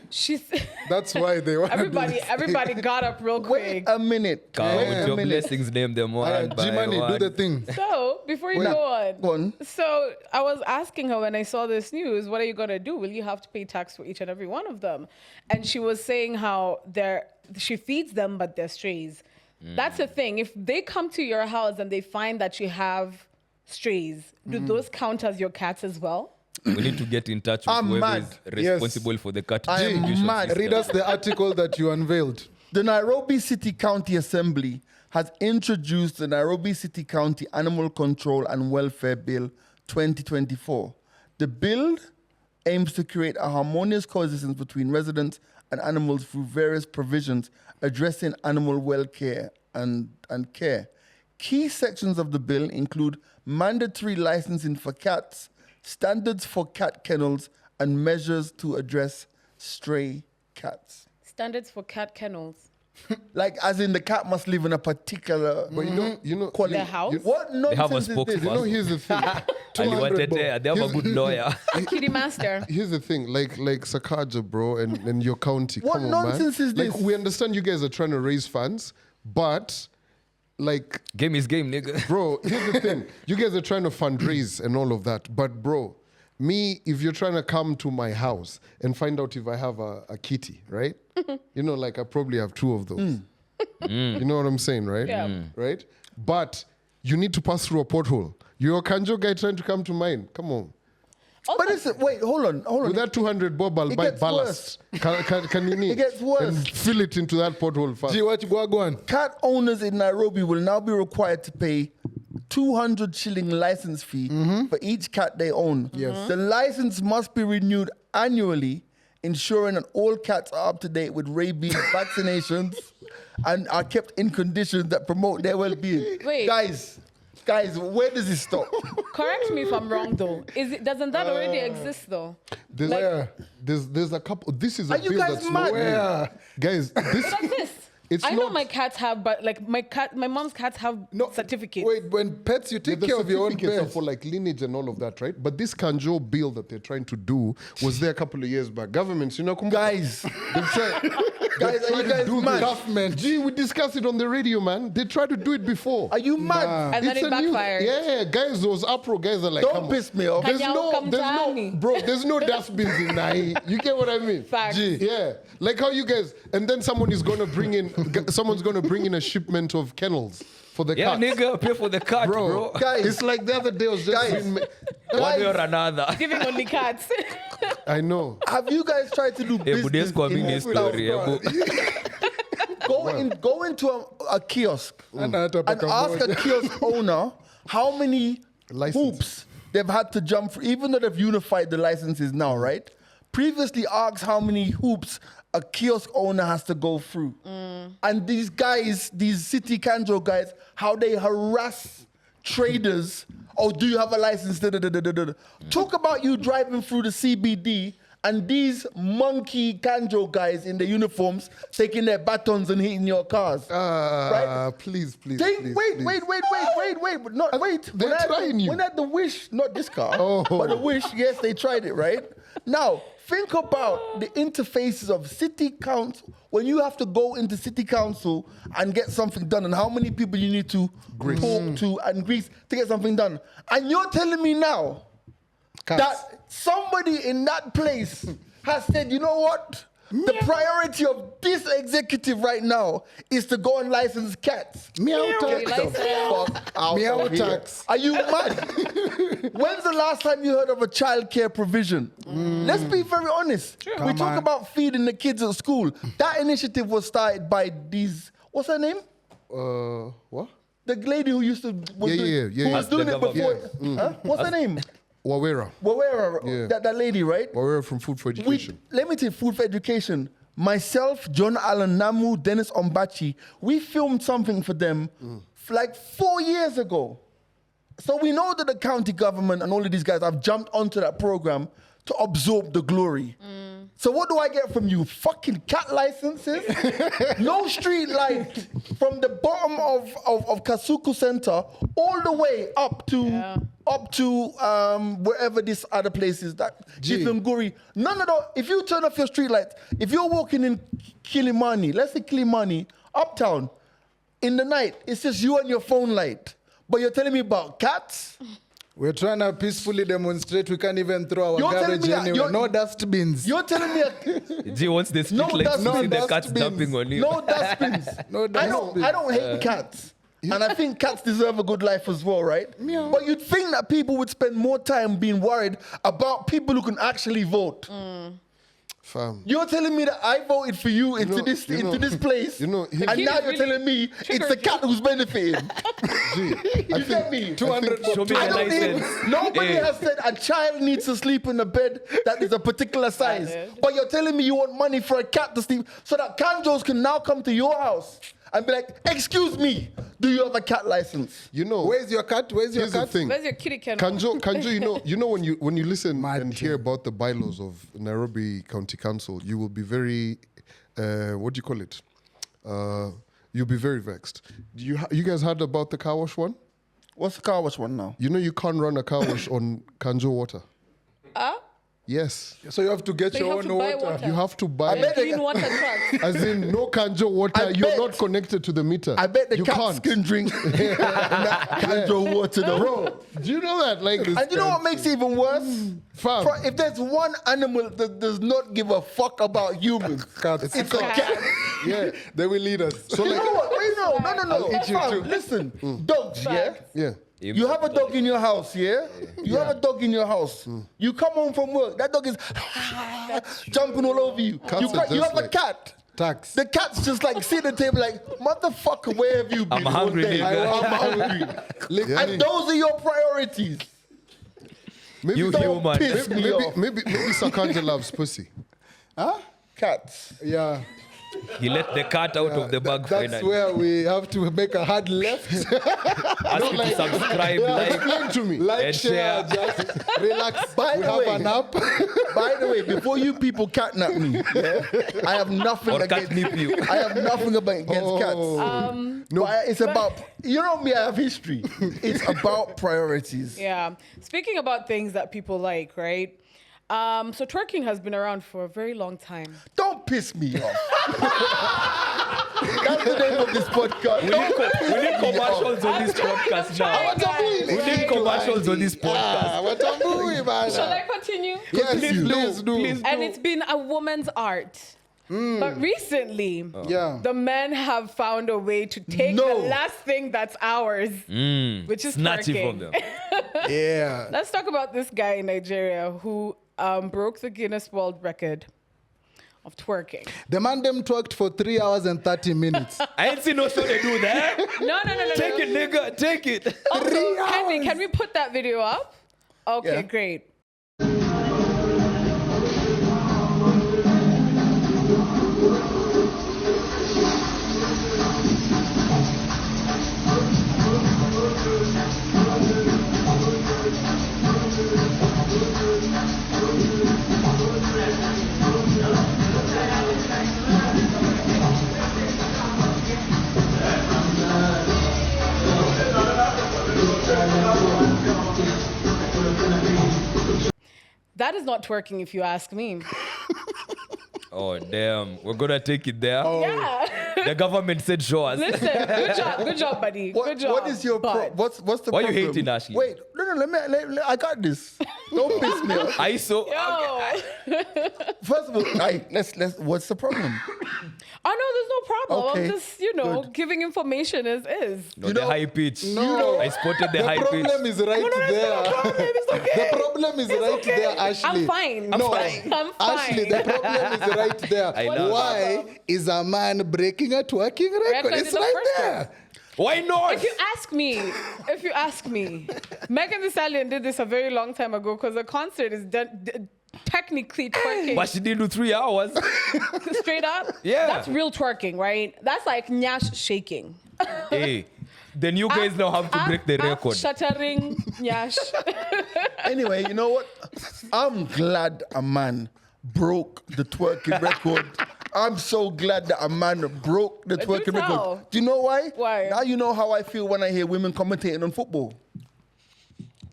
S5: She's
S3: That's why they want
S5: everybody got up real
S2: Wait
S5: quick.
S2: a minute.
S1: Come
S2: Wait
S1: with
S2: a
S1: your
S2: minute.
S1: blessings, name them one by
S3: G-Money,
S1: one.
S3: do the thing.
S5: So before you
S2: Wait.
S5: go on,
S2: Go on.
S5: so I was asking her when I saw this news, what are you gonna do? Will you have to pay tax for each and every one of them? And she was saying how she feeds them, but they're strays. That's the thing. If they come to your house and they find that you have strays, do those count as your cats as well?
S1: We need to get in touch with
S2: I'm
S1: whoever
S2: mad.
S1: is responsible for the cat
S2: I am
S1: distribution
S2: mad.
S1: system.
S3: Read us the article that you unveiled.
S2: The Nairobi City County Assembly has introduced the Nairobi City County Animal Control and Welfare Bill 2024. The bill aims to create a harmonious coexistence between residents and animals through various provisions addressing animal welfare and care. Key sections of the bill include mandatory licensing for cats, standards for cat kennels, and measures to address stray cats.
S5: Standards for cat kennels.
S2: Like, as in the cat must live in a particular
S6: But you know,
S2: quality.
S5: Their house?
S2: What
S1: have a
S2: nonsense is this?
S1: spokesperson.
S6: you know, here's the thing.
S1: Aliwatetea, they have a good lawyer.
S5: Kitty master.
S6: Here's the thing, like Sakaja, bro, and your county.
S2: What
S6: come on,
S2: nonsense
S6: man.
S2: is
S6: Like,
S2: this?
S6: we understand you guys are trying to raise funds, but like,
S1: Game is game, nigga.
S6: bro, here's the thing. You guys are trying to fundraise and all of that, but bro, me, if you're trying to come to my house and find out if I have a kitty, right? You know, like I probably have 2 of those. You know what I'm saying, right?
S5: Yeah.
S6: Right? But you need to pass through a pothole. You're a Kanjo guy trying to come to mine. Come on.
S2: But listen, wait, hold on.
S6: With that 200 bob, I'll
S2: It
S6: buy
S2: gets
S6: ballast. Can you need?
S2: It gets worse.
S6: And fill it into that pothole first.
S3: Gee, what you go on?
S2: Cat owners in Nairobi will now be required to pay 200 shilling license fee for each cat they own.
S3: Yes.
S2: The license must be renewed annually, ensuring that all cats are up to date with rabies vaccinations and are kept in conditions that promote their well-being.
S5: Wait.
S2: Guys, where does this stop?
S5: Correct me if I'm wrong though. Doesn't that already exist though?
S6: There's a couple. This is a
S2: Are you
S6: bill
S2: guys
S6: that's
S2: mad?
S6: not
S3: Where?
S6: guys. This
S5: What's this?
S6: It's
S5: I know
S6: not-
S5: my cats have, but like my mom's cats have certificates.
S3: Wait, when pets, you take
S6: the
S3: care of your own
S6: certificates are
S3: pets.
S6: for like lineage and all of that, right? But this Kanjo bill that they're trying to do was there a couple of years back. Governments, you know,
S2: Guys,
S6: they've tried.
S2: guys, are you
S6: to
S2: guys
S6: do
S2: mad?
S3: Government.
S6: Gee, we discussed it on the radio, man. They tried to do it before.
S2: Are you mad?
S5: And then
S6: It's
S5: it
S6: a new-
S5: backfired.
S6: Yeah, guys, those Apro guys are like,
S2: Don't
S6: come on.
S2: piss me off.
S6: There's
S5: Kanyao
S6: no,
S5: kamtani.
S6: bro, there's no dustbins in Nai. You get what I mean?
S5: Facts.
S6: Gee, yeah. Like how you guys, and then someone's gonna bring in a shipment of kennels for the
S1: Yeah,
S6: cats.
S1: nigga, pay for the cat, bro.
S2: Guys,
S6: It's like the other day I was just
S2: Guys.
S6: reading
S1: One way or another.
S5: Giving only cats.
S6: I know.
S2: have you guys tried to do
S1: Hey, but
S2: business
S1: this coming
S2: in
S1: this
S2: this town?
S1: story.
S2: Go into a kiosk
S3: And
S2: and ask a kiosk owner how many
S6: License.
S2: hoops they've had to jump through, even though they've unified the licenses now, right? previously asked how many hoops a kiosk owner has to go through. And these guys, these city canjo guys, how they harass traders. Oh, do you have a license? Da, da, da, da, da, da. Talk about you driving through the CBD and these monkey canjo guys in the uniforms taking their batons and hitting your cars. Right?
S6: Please.
S2: Wait. But not wait.
S6: They're trying you.
S2: When I had the Wish, not this car,
S6: Oh.
S2: but the Wish, yes, they tried it, right? Now, think about the interfaces of city council. When you have to go into city council and get something done, and how many people you need to talk to and grease to get something done. And you're telling me now that somebody in that place has said, you know what? The priority of this executive right now is to go and license cats.
S3: Meow
S2: Get
S3: tax.
S2: the fuck out
S3: Meow
S2: of here.
S3: tax.
S2: Are you mad? When's the last time you heard of a childcare provision? Let's be very honest. We
S3: Come
S2: talk
S3: on.
S2: about feeding the kids at school. That initiative was started by these, what's her name?
S6: What?
S2: The lady who used to was
S6: Yeah,
S2: doing,
S6: yeah, yeah,
S2: who
S6: yeah.
S2: was doing
S1: The
S2: it before.
S1: government.
S2: Huh? What's her name?
S6: Wawera.
S2: Wawera,
S6: Yeah.
S2: that lady, right?
S6: Wawera from Food for Education.
S2: Let me take Food for Education. Myself, John Allen Namu, Dennis Ombachi, we filmed something for them like 4 years ago. So we know that the county government and all of these guys have jumped onto that program to absorb the glory. So what do I get from you? Fucking cat licenses? No street light from the bottom of Kasuku Center all the way up to wherever this other place is, that Githunguri. None of those. If you turn off your street lights, if you're walking in Kilimani, let's say Kilimani, uptown, in the night, it's just you and your phone light. But you're telling me about cats?
S3: We're trying to peacefully demonstrate. We can't even throw our
S2: You're telling
S3: garbage
S2: me that
S3: anywhere.
S2: you're-
S3: No dustbins.
S2: You're telling me
S1: Gee, once the street
S2: No
S1: lights, you
S2: dustbins.
S1: see the
S3: No
S1: cats
S3: dustbins.
S1: jumping on you.
S2: no dustbins.
S3: No
S2: I don't hate cats. And I think cats deserve a good life as well, right? But you'd think that people would spend more time being worried about people who can actually vote.
S6: Fam.
S2: You're telling me that I voted for you into
S6: know-
S2: this
S6: you know-
S2: into this place,
S6: you know, he-
S2: and
S5: He
S2: now
S5: was
S2: you're
S5: really
S2: telling me it's the cat who's benefiting. You get me?
S3: 200
S1: Show me
S2: I
S1: the
S2: don't need,
S1: license.
S2: nobody
S1: Hey.
S2: has said a child needs to sleep in a bed that is a particular size. But you're telling me you want money for a cat to sleep so that Kanjos can now come to your house and be like, excuse me, do you have a cat license?
S6: You know,
S3: Where's your cat? Where's your
S6: here's the
S3: cat?
S6: thing.
S5: Where's your kitty kennel?
S6: Kanjo, you know when you listen
S3: Mad
S6: and hear about the bylaws of Nairobi County Council, you will be very, what do you call it? You'll be very vexed. You guys heard about the car wash one?
S2: What's the car wash one now?
S6: You know you can't run a car wash on Kanjo water. Yes.
S3: So you have to get
S5: So you
S3: your
S5: have
S3: own
S5: to buy
S3: water.
S5: water.
S6: You have to buy
S2: bet
S5: Clean water trucks.
S6: as in no Kanjo water.
S2: I
S6: You're
S2: bet-
S6: not connected to the meter.
S2: I bet the
S6: you
S2: cats
S6: can't.
S2: can drink that Kanjo water though.
S6: Bro, do you know that? Like,
S2: And you know what makes it even worse?
S6: Fam.
S2: If there's one animal that does not give a fuck about humans,
S3: Cats.
S2: it's a cat.
S6: Yeah.
S3: They will lead us.
S6: So
S2: You
S6: like,
S2: know what? Wait, no.
S3: I'll eat you
S2: Fam,
S3: too.
S2: Listen, dogs, yeah?
S6: yeah.
S2: You have a dog in your house, yeah? You have a dog in your house. You come home from work, that dog is jumping all over you.
S6: Cats
S2: You,
S6: are
S2: you
S6: just
S2: have a
S6: like-
S2: cat.
S3: Tax.
S2: The cat's just like sit at the table like, motherfucker, where have you been?
S1: I'm hungry,
S2: all day?
S1: nigga.
S2: I'm hungry. And those are your priorities.
S6: Maybe,
S1: You
S2: Don't
S1: human.
S2: piss me
S6: maybe,
S2: off.
S6: maybe Sakanja loves pussy.
S2: Cats.
S3: Yeah.
S1: He let the cat out of the bag
S3: That's
S1: finally.
S3: where we have to make a hard left.
S1: Ask you to subscribe, like,
S6: Explain to me.
S3: Like,
S1: And
S3: share,
S1: share.
S3: just relax.
S2: By
S3: we
S2: the
S3: have
S2: way-
S3: an app.
S2: By the way, before you people catnap me, yeah, I have nothing
S1: or
S2: against
S1: catnip you.
S2: I have nothing against cats.
S6: No.
S2: But it's about, you know me, I have history. It's about priorities.
S5: Yeah. Speaking about things that people like, right? So twerking has been around for a very long time.
S2: Don't piss me off. That's the name of this podcast.
S1: We need commercials on this podcast now. We need commercials on this podcast.
S3: What a movie, man.
S5: Shall I continue?
S3: Yes,
S1: Please
S3: please do.
S1: Please
S5: And
S1: do.
S5: it's been a woman's art. But recently,
S3: Yeah.
S5: the men have found a way to take
S2: No.
S5: the last thing that's ours, which is
S1: Snatch it
S5: twerking.
S1: from them.
S3: Yeah.
S5: Let's talk about this guy in Nigeria who broke the Guinness World Record of twerking.
S3: The man them twerked for 3 hours and 30 minutes.
S1: I ain't seen no show they do that.
S5: No.
S1: Take it, nigga. Take it.
S5: Also, can we put that video up? Okay,
S2: Yeah.
S5: great. That is not twerking, if you ask me.
S1: Oh damn, we're gonna take it there.
S5: Yeah.
S1: The government said show us.
S5: Listen, good job, buddy.
S2: What,
S5: good job.
S2: what is your what's the
S1: Why you
S2: problem?
S1: hating, Ashley?
S2: Wait, no, I got this. Don't piss me off.
S1: I saw.
S5: Yo.
S2: First of all, let's what's the problem?
S5: Oh no, there's no problem.
S2: Okay,
S5: I'm just, giving information as is.
S1: No, the high pitch.
S3: No.
S1: I spotted the
S3: The
S1: high pitch.
S3: problem is right there.
S5: It's okay.
S3: The problem is right
S5: okay.
S3: there, Ashley.
S5: I'm fine.
S3: No,
S5: I'm fine.
S3: Ashley, the problem is right there.
S1: I know.
S3: Why is a man breaking a twerking record?
S5: Record
S3: It's
S5: in the
S3: right
S5: first
S3: there.
S1: Why not?
S5: If you ask me, Megan Thee Stallion did this a very long time ago because a concert is technically twerking.
S1: But she didn't do 3 hours.
S5: Straight up.
S1: Yeah.
S5: That's real twerking, right? That's like nyash shaking.
S1: Hey, then you guys now have to break the record.
S5: Shattering nyash.
S2: Anyway, you know what? I'm glad a man broke the twerking record. I'm so glad that a man broke the twerking
S5: tell.
S2: record. Do you know why?
S5: Why?
S2: Now you know how I feel when I hear women commentating on football.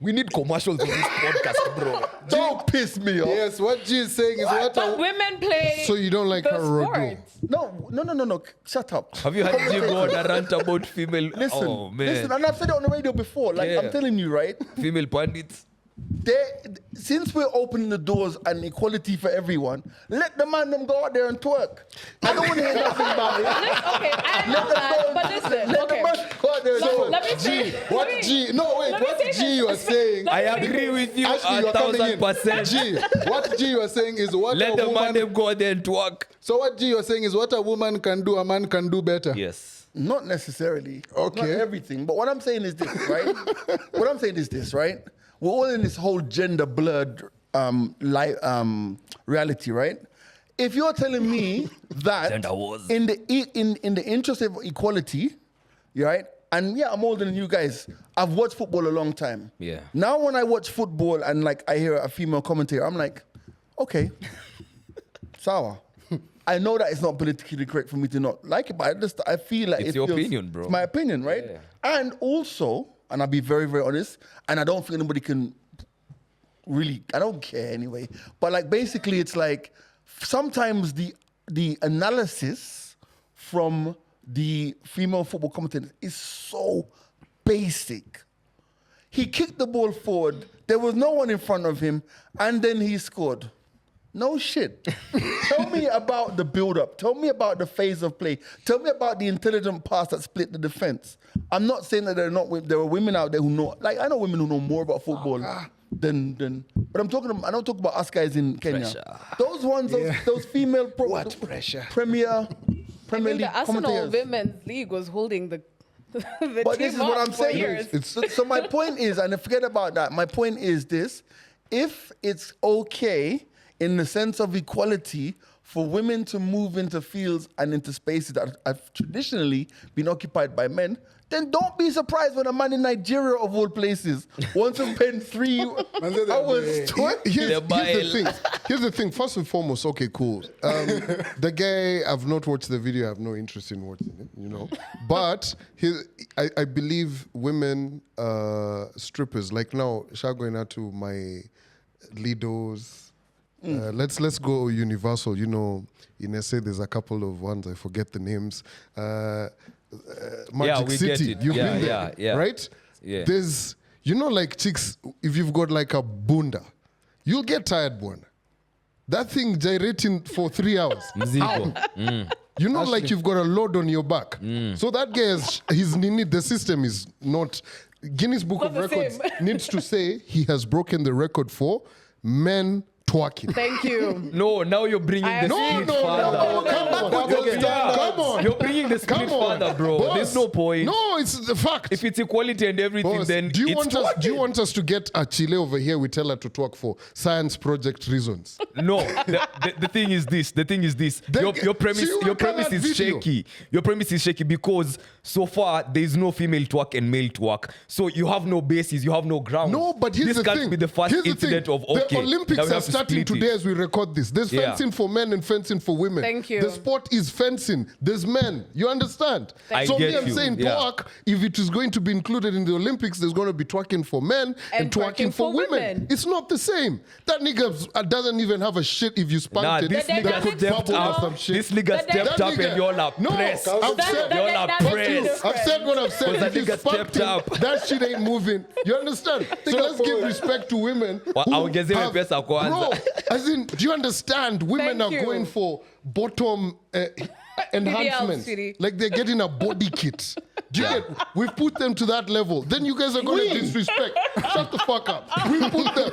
S1: We need commercials on this podcast, bro.
S2: Don't piss me off.
S3: Yes, what G is saying is what
S5: But women play.
S6: So you don't like
S5: the
S6: her
S5: sport.
S6: Rodo?
S2: No. Shut up.
S1: Have you had G go on a rant about female?
S2: Listen,
S1: Oh man,
S2: listen, and I've said it on the radio before. Like
S1: Yeah.
S2: I'm telling you, right?
S1: female pundits.
S2: Since we're opening the doors and equality for everyone, let the man them go out there and twerk. I don't want to hear nothing about it.
S5: Okay, I know that, but listen.
S2: Let
S5: Okay.
S2: the man go out there and
S5: So
S2: twerk.
S5: let me say.
S3: What G? No, wait.
S5: let me
S3: What
S5: say
S3: G
S5: this.
S3: you are saying?
S1: I
S5: Let me say
S1: agree
S5: this.
S1: with you
S3: Ashley, you're coming in.
S1: 1,000%.
S3: G, what G you are saying is what
S1: Let
S3: a
S1: the man
S3: woman.
S1: them go there and twerk.
S3: So what G you are saying is what a woman can do, a man can do better.
S1: Yes.
S2: Not necessarily.
S3: Okay.
S2: Not everything. But what I'm saying is this, right? What I'm saying is this, right? We're all in this whole gender blurred reality, right? If you're telling me that
S1: Gender wars.
S2: in the interest of equality, right? And yeah, I'm older than you guys. I've watched football a long time.
S1: Yeah.
S2: Now when I watch football and like I hear a female commentator, I'm like, okay, sour. I know that it's not politically correct for me to not like it, but I feel like
S1: It's your opinion, bro.
S2: It's my opinion, right?
S1: Yeah.
S2: And also, and I'll be very, very honest, and I don't think anybody can really, I don't care anyway. But like basically it's like sometimes the analysis from the female football commentators is so basic. He kicked the ball forward, there was no one in front of him, and then he scored. No shit. Tell me about the build-up. Tell me about the phase of play. Tell me about the intelligent pass that split the defense. I'm not saying that there are women out there who know, like I know women who know more about football than but I don't talk about us guys in Kenya.
S1: Pressure.
S2: Those ones, those female
S3: What pressure?
S2: Premier League
S5: The Arsenal
S2: commentators.
S5: Women's League was holding the
S2: But this is what I'm saying.
S5: Years.
S2: So my point is, and forget about that. My point is this: if it's okay in the sense of equality for women to move into fields and into spaces that have traditionally been occupied by men, then don't be surprised when a man in Nigeria, of all places, wants to spend 3 hours twerking.
S6: Here's the thing. First and foremost, okay, cool. The guy, I've not watched the video. I have no interest in watching it, But I believe women strippers, like now, going out to my Lidos. Let's go universal. In SA, there's a couple of ones, I forget the names. Magic
S1: we
S6: City.
S1: get it.
S6: You've
S1: Yeah,
S6: been there,
S1: yeah.
S6: right?
S1: Yeah.
S6: There's, like chicks, if you've got like a bunda, you'll get tired, one. That thing gyrating for 3 hours.
S1: Mzigo.
S6: Like you've got a load on your back. So that guy, the system is not, Guinness Book
S5: Not
S6: of
S5: the
S6: Records
S5: same.
S6: needs to say he has broken the record for men twerking.
S5: Thank you.
S1: No, now you're bringing
S5: I
S1: the
S5: agree.
S1: split further.
S6: Come on.
S1: You're bringing the split further, bro.
S6: Boss,
S1: There's no point.
S6: No, it's the fact.
S1: If it's equality and everything,
S6: Boss,
S1: then
S6: do you
S1: it's
S6: want us to get a Chile over here? We tell her to twerk for science project reasons.
S1: No, the thing is this.
S6: Then-
S1: Your premise,
S6: so you
S1: your
S6: look at
S1: premise
S6: that
S1: is
S6: video.
S1: shaky. Your premise is shaky because so far there is no female twerk and male twerk. So you have no basis. You have no ground.
S6: No, but here's
S1: this
S6: the
S1: can't
S6: thing.
S1: be the first
S6: Here's the
S1: incident
S6: thing.
S1: of okay.
S6: The Olympics
S1: now we
S6: have
S1: to
S6: starting
S1: split it.
S6: today as we record this. There's
S1: Yeah.
S6: fencing for men and fencing for women.
S5: Thank you.
S6: The sport is fencing. There's men. You understand?
S1: I
S6: so
S1: get
S6: me, I'm
S1: you.
S6: saying
S1: Yeah.
S6: twerk, if it is going to be included in the Olympics, there's going to be twerking for men and twerking for women. It's not the same. That nigga doesn't even have a shit if you spanked
S1: Nah,
S6: it.
S1: this
S5: The
S1: nigga
S5: dynamics
S1: stepped
S5: of-
S1: up.
S6: some shit.
S1: This nigga
S5: The
S1: stepped
S6: That
S1: up
S6: nigga-
S1: and y'all are
S6: No,
S1: pressed.
S6: I've
S5: That-
S6: said
S5: that-
S1: Y'all are
S5: that's
S1: pressed.
S6: I've said what I've said.
S1: Because
S6: If
S1: that
S6: you
S1: nigga
S6: spanked
S1: stepped
S6: him,
S1: up.
S6: that shit ain't moving. You understand? So let's give respect to women.
S1: Wa-
S6: who
S1: aongezewe
S6: have-
S1: pesa kwanza.
S6: Bro, as in, do you understand? Women
S5: Thank
S6: are
S5: you.
S6: going for bottom enhancement.
S5: sweetie.
S6: Like they're getting a body kit. Do you get? We've put them to that level. Then you guys are going to disrespect. Shut the fuck up. We put them.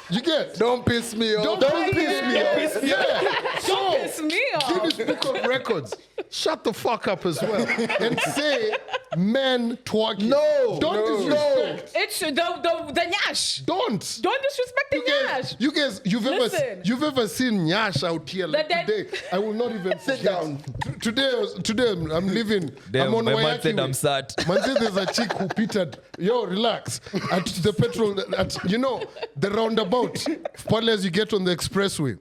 S6: You get?
S3: Don't piss me off.
S6: Don't piss me off. Yeah. So,
S5: Piss me off.
S6: Guinness Book of Records, shut the fuck up as well and say men twerking.
S2: No,
S6: Don't disrespect.
S5: It's the Nyash.
S6: Don't.
S5: Don't disrespect the Nyash.
S6: You guys,
S5: Listen.
S6: you've ever seen Nyash out here like
S5: That-
S6: today? I will not even
S2: Sit
S6: forget.
S2: down.
S6: Today I'm living.
S1: Damn,
S6: I'm on
S1: my man
S6: Wayaki
S1: said
S6: way.
S1: I'm sad.
S6: Man said there's a chick who pitted. Yo, relax. At the petrol, the roundabout. Probably as you get on the expressway.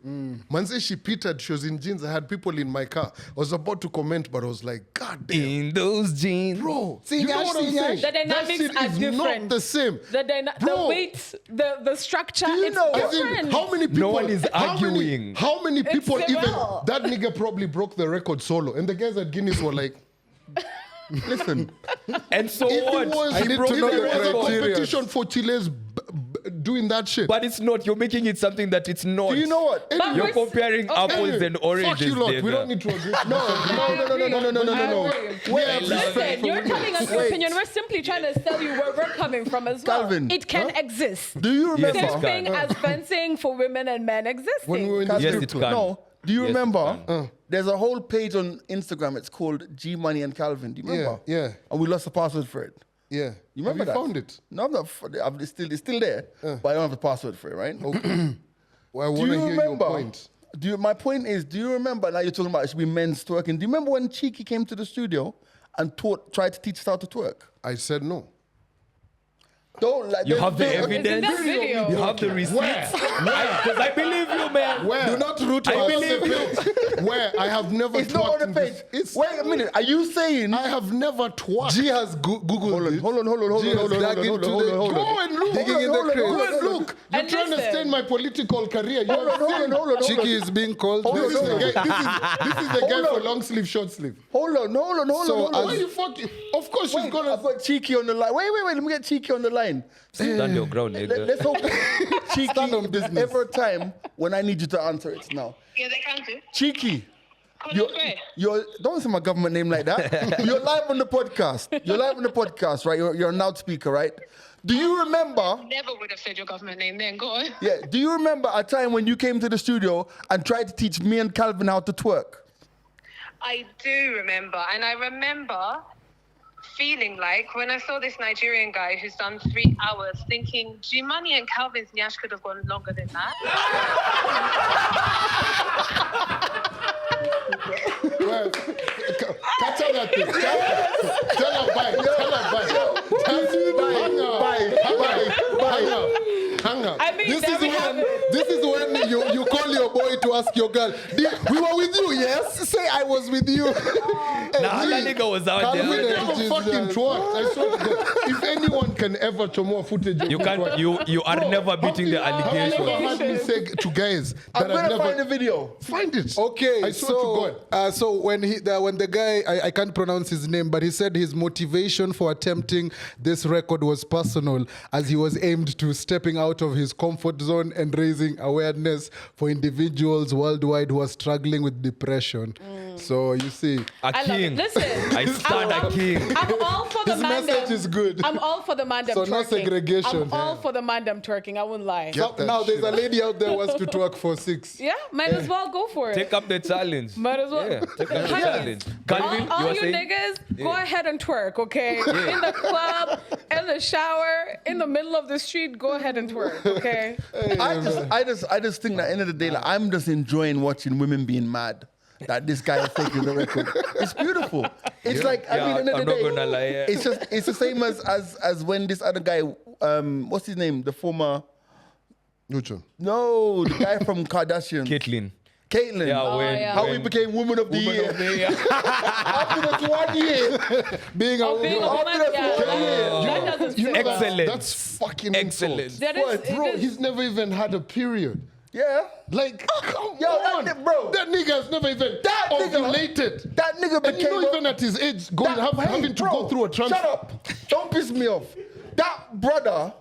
S6: Man said she pitted. She was in jeans. I had people in my car. I was about to comment, but I was like, God damn.
S1: In those jeans.
S6: Bro,
S3: See,
S6: you know
S3: Nyash,
S6: what I'm
S3: see, Nyash.
S6: saying?
S5: The
S6: That
S5: dynamics
S6: shit
S5: are
S6: is
S5: different.
S6: not the same.
S5: The
S6: Bro.
S5: weight, the structure,
S2: you
S5: it's
S2: know-
S6: As in,
S5: different.
S6: how many people?
S1: one is
S6: how many-
S1: arguing.
S6: How many people
S5: It's
S6: even?
S5: well.
S6: That nigga probably broke the record solo, and the guys at Guinness were like,
S2: Listen,
S1: And so
S6: if
S1: what?
S6: it was,
S3: I need
S6: if
S3: to know
S6: it
S3: the
S6: was a
S3: criteria.
S6: competition for Chile's doing that shit.
S1: But it's not. You're making it something that it's not.
S2: do you know what?
S6: Anyway,
S1: You're
S5: we're-
S1: comparing
S5: okay.
S1: apples and
S6: fuck
S1: oranges.
S6: you lot.
S1: there,
S6: We
S1: man.
S6: don't need to agree.
S2: No.
S6: We have respect
S5: Listen,
S6: for
S5: you're
S6: women.
S5: telling us your
S2: Wait.
S5: opinion. We're simply trying to tell you where we're coming from as well.
S2: Calvin,
S5: It can exist.
S2: Do you
S1: Yes,
S2: remember?
S1: it
S5: Same
S1: can.
S5: thing as fencing for women and men existing.
S6: When we were in the
S1: Yes,
S6: strip
S1: it
S6: club.
S1: can.
S2: No. Do you
S1: Yes, it
S2: remember?
S1: can.
S2: There's a whole page on Instagram. It's called G Money and Calvin. Do you remember?
S6: Yeah.
S2: And we lost the password for it.
S6: Yeah.
S2: You remember
S6: Have
S2: that?
S6: you found it?
S2: No, I'm not. It's still there, but I don't have the password for it, right?
S6: Well, I
S2: Do
S6: want to
S2: you
S6: hear your
S2: remember?
S6: point.
S2: My point is, do you remember? Now you're talking about it should be men's twerking. Do you remember when Cheeky came to the studio and tried to teach us how to twerk?
S6: I said no.
S2: Don't like.
S1: You
S2: there's
S1: have the
S2: video-
S1: evidence.
S5: that video.
S1: You have the receipts. Because I believe you, man.
S6: Where?
S3: Do not root
S1: I
S3: us.
S1: believe you.
S6: Where? I have never
S2: It's not
S6: twerked
S2: on the
S6: in
S2: page.
S6: this. It's,
S2: Wait a minute. Are you saying?
S6: I have never twerked.
S3: G has Googled it.
S2: Hold on.
S3: G has dug into the-
S6: Go and look.
S3: Digging in the
S6: Go
S3: crates.
S6: and look. You're
S5: And
S6: trying to
S5: listen.
S6: stain my political career. You
S2: Hold
S6: have seen.
S2: on.
S3: Cheeky is being called.
S6: This is
S2: Hold
S6: the
S2: on.
S6: guy. This is the guy
S2: Hold
S6: for
S2: on.
S6: long sleeve, short sleeve.
S2: Hold on.
S3: So
S6: Why you fucking? Of course she's
S2: Wait,
S6: gonna.
S2: I've got Cheeky on the line. Wait. Let me get Cheeky on the line.
S1: Stand your ground, nigga.
S2: Let's hope Cheeky.
S3: Stand on
S2: If there's
S3: business.
S2: ever a time when I need you to answer it now.
S4: Yeah, they can do.
S2: Cheeky.
S4: Colin Gray.
S2: You're don't say my government name like that. You're live on the podcast. Right? You're an loudspeaker, right? Do you remember?
S4: Never would have said your government name then. Go on.
S2: Yeah. Do you remember a time when you came to the studio and tried to teach me and Calvin how to twerk?
S4: I do remember. And I remember feeling like when I saw this Nigerian guy who's done 3 hours thinking Jimani and Calvin's Nyash could have gone longer than that.
S6: Well, catch up that thing. Tell her bye. Hang up.
S5: I mean,
S3: This
S5: there
S3: is
S5: we have it.
S3: when you call your boy to ask your girl. We were with you, yes? Say I was with you.
S1: Nah, that nigga was out
S3: Calvin
S6: We
S1: there.
S3: and
S6: never
S3: Jesus.
S6: fucking twerked. I swear to God. If anyone can ever tomorrow footage of
S1: You
S6: me
S1: can't.
S6: twerk-
S1: You are
S6: Bro,
S1: never beating the
S6: have you
S1: allegation.
S6: ever had me say to guys
S2: I'm
S6: that I've
S2: gonna
S6: never
S2: find the video.
S6: find it?
S3: Okay,
S6: I swear to God.
S3: so when the guy I can't pronounce his name, but he said his motivation for attempting this record was personal, as he was aimed to stepping out of his comfort zone and raising awareness for individuals worldwide who are struggling with depression. So you see,
S1: A
S5: I love
S1: king.
S5: it. Listen,
S1: I stand a king.
S5: I'm all for the
S3: His
S5: mandem.
S3: message is good.
S5: I'm all for the mandem
S3: So no
S5: twerking.
S3: segregation.
S5: I'm all for the mandem twerking. I wouldn't lie.
S6: Yeah. Get that
S3: now there's
S6: shit.
S3: a lady out there who wants to twerk for 6.
S5: Yeah, might as well go for it.
S1: Take up the challenge.
S5: Might as well.
S1: Yeah, take up the
S5: Calvin,
S1: challenge. Calvin,
S5: all
S1: you are
S5: you
S1: saying?
S5: niggas, go ahead and twerk, okay? In the club, in the shower, in the middle of the street, go ahead and twerk, okay?
S2: I just think that at the end of the day, like, I'm just enjoying watching women being mad that this guy is taking the record. It's beautiful. It's like I
S1: Yeah,
S2: mean, at the end
S1: I'm
S2: of
S1: not
S2: the day,
S1: gonna lie, yeah.
S2: it's the same as when this other guy, what's his name, the former
S6: Which one?
S2: No, the guy from Kardashian. Caitlyn.
S1: Yeah,
S5: yeah.
S2: How we became Woman of the Year. After the 1 year.
S3: Being a
S5: Being a woman, yeah, that doesn't
S6: You know
S5: fit.
S1: Excellent.
S6: That's fucking
S1: Excellent.
S6: insult.
S5: That is, it
S6: Bro,
S5: is-
S6: he's never even had a period.
S2: Yeah.
S6: Like, come
S2: Yo,
S6: on.
S2: bro.
S6: That nigga has never even
S2: That nigga-
S6: ovulated.
S2: That nigga
S6: And you
S2: became
S6: know, even at his age, having to go through a
S2: Shut
S6: transfer.
S2: up. Don't piss me off. That brother,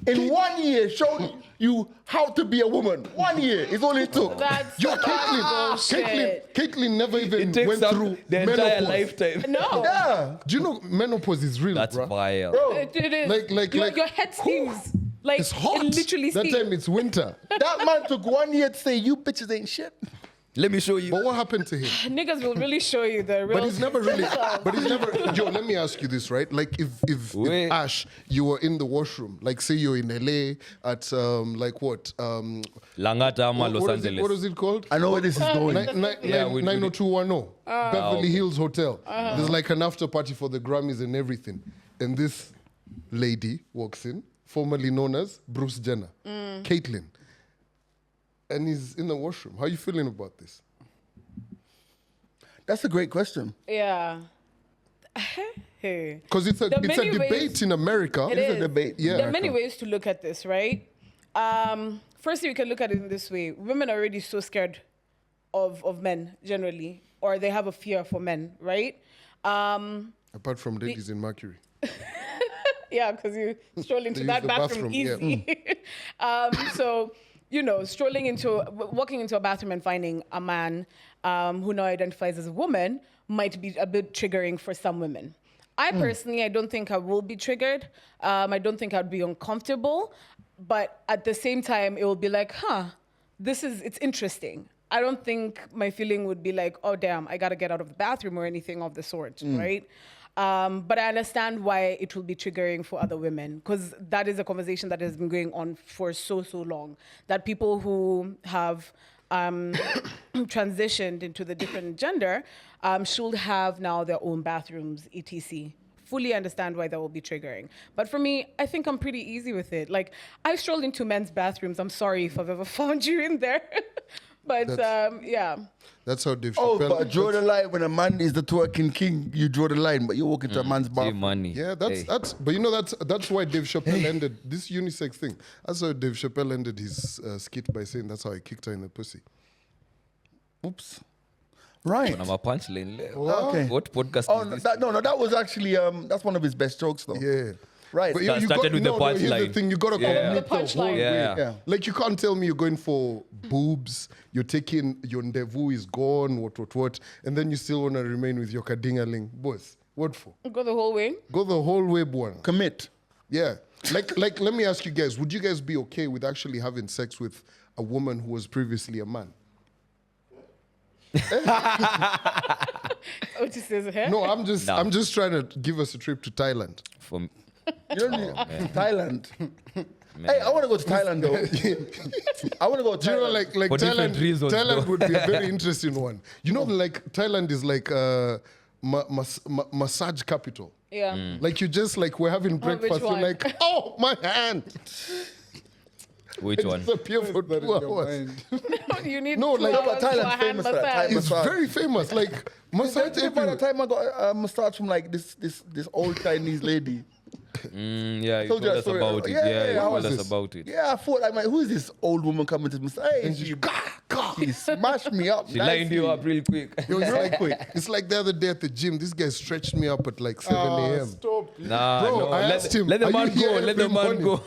S2: in 1 year, showed you how to be a woman. 1 year is all it took.
S5: That's
S6: Yo,
S5: bullshit.
S6: Caitlyn never even
S1: It takes
S6: went
S1: up
S6: through
S1: the entire
S6: menopause.
S1: lifetime.
S5: No.
S2: Yeah.
S6: Do you know menopause is real,
S1: That's
S6: bro?
S1: vile.
S2: Bro,
S5: It is.
S6: Like-
S5: your head steams. Like,
S6: It's hot.
S5: it literally
S6: That
S5: steams.
S6: time it's winter.
S2: that man took 1 year to say, you bitches ain't shit.
S1: Let me show you.
S6: But what happened to him?
S5: Niggas will really show you the real.
S6: But he's never really. But he's never. Yo, let me ask you this, right? Like, if
S1: Wait.
S6: Ash, you were in the washroom, like, say you're in LA at like what?
S1: Langata ama Los
S6: What is
S1: Angeles.
S6: it called?
S2: I know where this is going.
S1: Yeah, we-
S6: 90210 Beverly
S1: okay.
S6: Hills Hotel. There's like an after party for the Grammys and everything. And this lady walks in, formerly known as Bruce Jenner, Caitlyn, and he's in the washroom. How are you feeling about this?
S2: That's a great question.
S5: Yeah. Hey.
S6: Because it's a
S5: There are many
S6: debate
S5: ways-
S6: in America.
S5: It
S2: It's a
S5: is.
S2: debate.
S6: Yeah.
S5: There are many ways to look at this, right? Firstly, we can look at it in this way. Women are already so scared of men generally, or they have a fear for men, right?
S6: Apart from ladies in Mercury.
S5: Yeah, because you stroll into
S6: use
S5: that
S6: the
S5: bathroom,
S6: bathroom, yeah.
S5: easy. So, walking into a bathroom and finding a man who now identifies as a woman might be a bit triggering for some women. I personally, I don't think I will be triggered. I don't think I'd be uncomfortable. But at the same time, it will be like, it's interesting. I don't think my feeling would be like, oh, damn, I got to get out of the bathroom or anything of the sort, right? But I understand why it will be triggering for other women, because that is a conversation that has been going on for so long, that people who have transitioned into the different gender should have now their own bathrooms, etc. Fully understand why that will be triggering. But for me, I think I'm pretty easy with it. Like, I strolled into men's bathrooms. I'm sorry if I've ever found you in there. But yeah.
S6: That's how Dave
S2: Oh,
S6: Chappelle.
S2: but draw the line when a man is the twerking king. You draw the line, but you walk into a man's
S1: Gee,
S2: bathroom.
S1: money.
S6: Yeah, that's. But you know that's why Dave Chappelle ended this unisex thing. That's how Dave Chappelle ended his skit by saying that's how I kicked her in the pussy.
S2: Oops. Right.
S1: I'm a punchline.
S2: Okay.
S1: What podcast
S2: Oh,
S1: is this?
S2: that was actually that's one of his best jokes though.
S6: Yeah.
S2: Right.
S6: But
S1: Started with the
S6: here's the
S1: punchline.
S6: thing, you gotta
S1: Yeah.
S6: complete
S5: The
S6: the whole
S5: punchline.
S6: way.
S1: Yeah.
S6: Like you can't tell me you're going for boobs, you're taking your rendezvous is gone, what, and then you still wanna remain with your kadingaling. Boss, what for?
S5: Go the whole way.
S6: Go the whole way, boy.
S2: Commit.
S6: Yeah. Like let me ask you guys, would you guys be okay with actually having sex with a woman who was previously a man?
S5: What you says here?
S6: No, I'm just
S1: No.
S6: I'm just trying to give us a trip to Thailand.
S1: For me.
S2: You don't need Thailand. Hey, I want to go to Thailand though. I want to go to
S6: Do you know,
S2: Thailand.
S6: like
S1: For different
S6: Thailand,
S1: reasons,
S6: Thailand
S1: though.
S6: would be a very interesting one. You know, like Thailand is like massage capital.
S5: Yeah.
S6: Like you just like we're having breakfast, you're
S5: one?
S6: like, oh my hand.
S1: Which one?
S6: It's a pure for
S3: That in
S6: 2
S3: your
S6: hours.
S3: mind.
S5: You need
S6: No,
S5: 2
S6: like-
S5: hours
S2: But Thailand's
S5: for a hand
S2: famous for that.
S5: massage.
S2: Thai
S6: It's
S2: massage.
S6: very famous. Like massage
S2: By the
S6: everywhere.
S2: time I got a massage from like this old Chinese lady.
S1: Yeah, you
S2: Told
S1: told
S2: you that
S1: us
S2: story.
S1: about it.
S2: Yeah,
S1: Yeah, you
S2: how
S1: told
S6: was
S1: us
S6: this?
S1: about it.
S2: Yeah, I thought like, who is this old woman coming to massage? Hey, she smashed me up.
S1: She lined you up real quick.
S6: Yo, it's
S2: Real
S6: like
S2: quick.
S6: It's like the other day at the gym. This guy stretched me up at like 7 a.m.
S3: Stop.
S1: Nah,
S6: Bro,
S1: no.
S6: I
S1: Let,
S6: asked him,
S1: let the
S6: "Are
S1: man
S6: you here
S1: go. Let the
S6: every
S1: man
S6: morning?"
S1: go.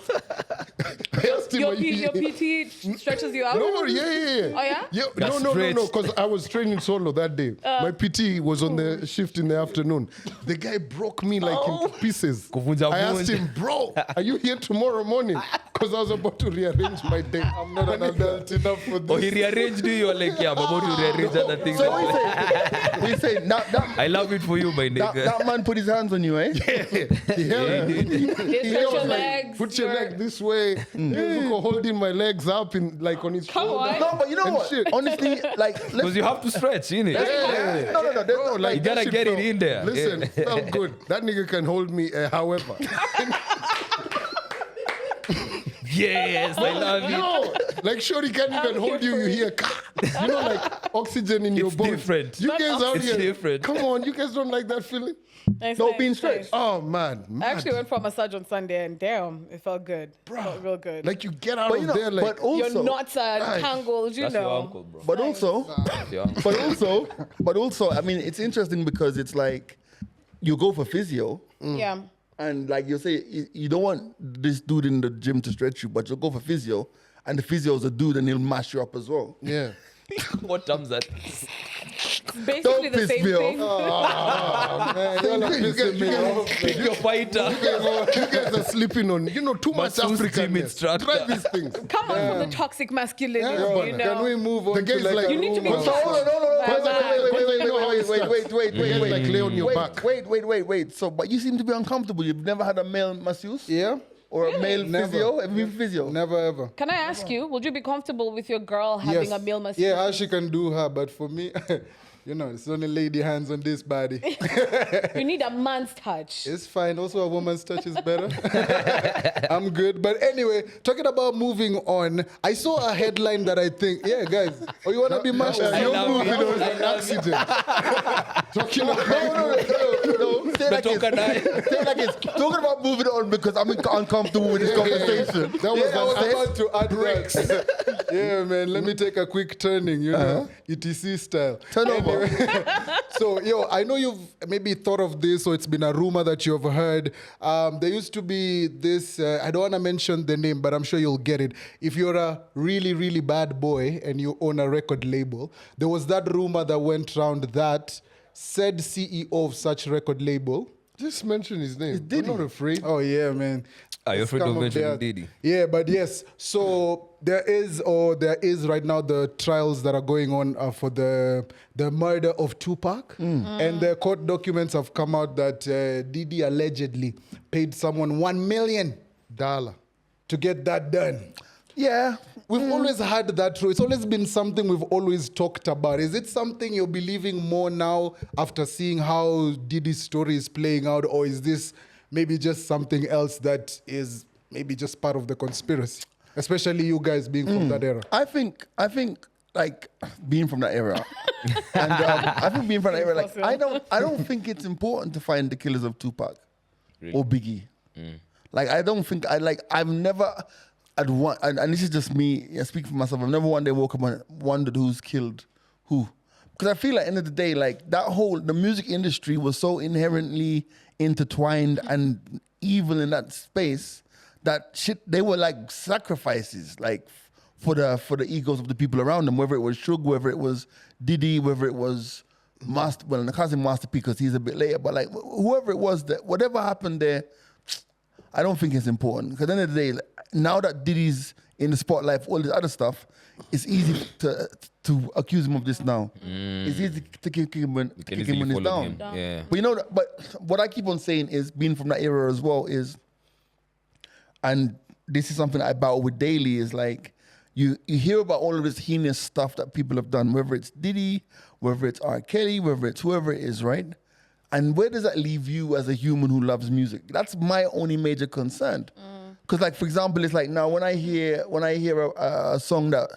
S6: I asked him,
S5: Your,
S6: "Are you
S5: your
S6: here?"
S5: PT stretches you out?
S6: No, yeah.
S5: Oh, yeah?
S1: That's
S6: No,
S1: straight.
S6: because I was training solo that day. My PT was on the shift in the afternoon. The guy broke me like in pieces.
S1: Kuvunja
S6: I asked
S1: vunja.
S6: him, bro, are you here tomorrow morning? Because I was about to rearrange my day. I'm not an adult enough for
S1: Oh, he
S6: this.
S1: rearranged you. You're like, yeah, I'm about to rearrange other things.
S2: So we say that
S1: I love it for you, my nigga.
S2: that man put his hands on you, eh?
S6: He held me.
S5: They stretch your
S6: was like,
S5: legs.
S6: Put your leg this way. Look, holding my legs up in like on his
S5: Come
S6: shoulder.
S5: on.
S2: No, but you know
S6: And
S2: what?
S6: shit.
S2: Honestly, like
S1: Because you have to stretch, innit?
S6: Yeah.
S2: no. There's
S6: Bro,
S2: not-
S6: like
S1: You gotta
S6: that shit
S1: get it
S6: felt-
S1: in there.
S6: Listen,
S1: Yeah.
S6: it felt good. That nigga can hold me, however.
S1: Yes, I love it.
S6: No, like Shorty can't even hold you. You hear, you know, like oxygen in your
S1: It's
S6: bones.
S1: different.
S6: You guys out
S1: It's
S6: here,
S1: different.
S6: come on, you guys don't like that feeling?
S5: Nice,
S2: No,
S5: nice,
S2: being
S5: nice.
S2: straight.
S6: Oh man,
S5: I
S6: mad.
S5: actually went for a massage on Sunday, and damn, it felt good. It felt real good.
S6: Like you get out
S2: But
S6: of
S2: you know,
S6: there, like
S2: but also,
S5: your knots are tangled, you
S1: That's
S5: know.
S1: your uncle, bro.
S2: but also,
S1: That's your uncle.
S2: but also, I mean, it's interesting because it's like you go for physio,
S5: Yeah.
S2: and like you say, you don't want this dude in the gym to stretch you, but you'll go for physio, and the physio is a dude, and he'll mash you up as well.
S6: yeah.
S1: What terms that?
S5: Basically
S2: Don't
S5: the
S2: piss
S5: same
S2: me off.
S5: thing.
S6: Oh, man, y'all are
S2: You
S6: pissing me off.
S1: Pick your fighter.
S6: You guys are sleeping on, too much
S1: Masseuse
S6: African.
S1: gym instructor.
S6: Try these things.
S5: Come on from the toxic masculinity,
S6: Yeah,
S5: you
S6: but
S5: know.
S3: Can we move on
S6: The guys
S3: to like
S6: like-
S3: a
S5: You need to be
S3: rumor?
S2: So hold on,
S6: You guys
S2: wait. So, but you seem to be uncomfortable. You've never had a male masseuse?
S3: Yeah?
S2: Or a male
S3: Never.
S2: physio? Have you been physio?
S3: Never ever.
S5: Can I ask you, would you be comfortable with your girl having a meal masseuse?
S3: Yeah, she can do her, but for me, it's only lady hands on this body.
S5: You need a man's touch.
S3: It's fine. Also, a woman's touch is better. I'm good. But anyway, talking about moving on, I saw a headline that I think, yeah, guys, you want to be mashed?
S1: I
S6: You're
S1: love
S6: moving
S1: it.
S6: on
S1: I
S6: an
S1: love
S6: accident. Talking about
S2: No, say like
S1: Betoka dai.
S2: it's talking about moving on because I'm uncomfortable with this conversation.
S6: that was
S3: I was
S6: an
S3: about to add that. Yeah, man. Let me take a quick turning, ETC style.
S2: Turn over.
S3: So, I know you've maybe thought of this, or it's been a rumor that you've heard. There used to be this, I don't want to mention the name, but I'm sure you'll get it. If you're a really, really bad boy and you own a record label, there was that rumor that went around that said CEO of such record label.
S6: Just mention his name. I'm not afraid.
S3: Oh, yeah, man.
S1: Are you afraid
S3: Scum
S1: of
S3: of
S1: mentioning
S3: death.
S1: Diddy?
S3: Yeah, but yes. So there is right now the trials that are going on for the murder of Tupac, and the court documents have come out that Diddy allegedly paid someone $1 million to get that done.
S2: Yeah.
S3: We've always had that true. It's always been something we've always talked about. Is it something you're believing more now after seeing how Diddy's story is playing out, or is this maybe just something else that is maybe just part of the conspiracy? Especially you guys being from that era.
S2: I think like being from that era, and I think being from that era, like I don't think it's important to find the killers of Tupac or Biggie. Like I don't think I've never. And this is just me. I speak for myself. I've never one day woke up and wondered who's killed who, because I feel like end of the day, like the music industry was so inherently intertwined and evil in that space that shit. They were like sacrifices, like for the egos of the people around them. Whether it was Suge, whether it was Diddy, whether it was Master. Well, I can't say Master P because he's a bit later, but like whoever it was, that whatever happened there, I don't think it's important. Because at the end of the day, now that Diddy's in the spotlight for all this other stuff, it's easy to accuse him of this now. It's easy to kick him when it's down.
S1: Yeah.
S2: But but what I keep on saying is, being from that era as well is, and this is something I battle with daily, is like, you hear about all of this heinous stuff that people have done, whether it's Diddy, whether it's R. Kelly, whether it's whoever it is, right? And where does that leave you as a human who loves music? That's my only major concern. Because, like, for example, it's like now when I hear a song that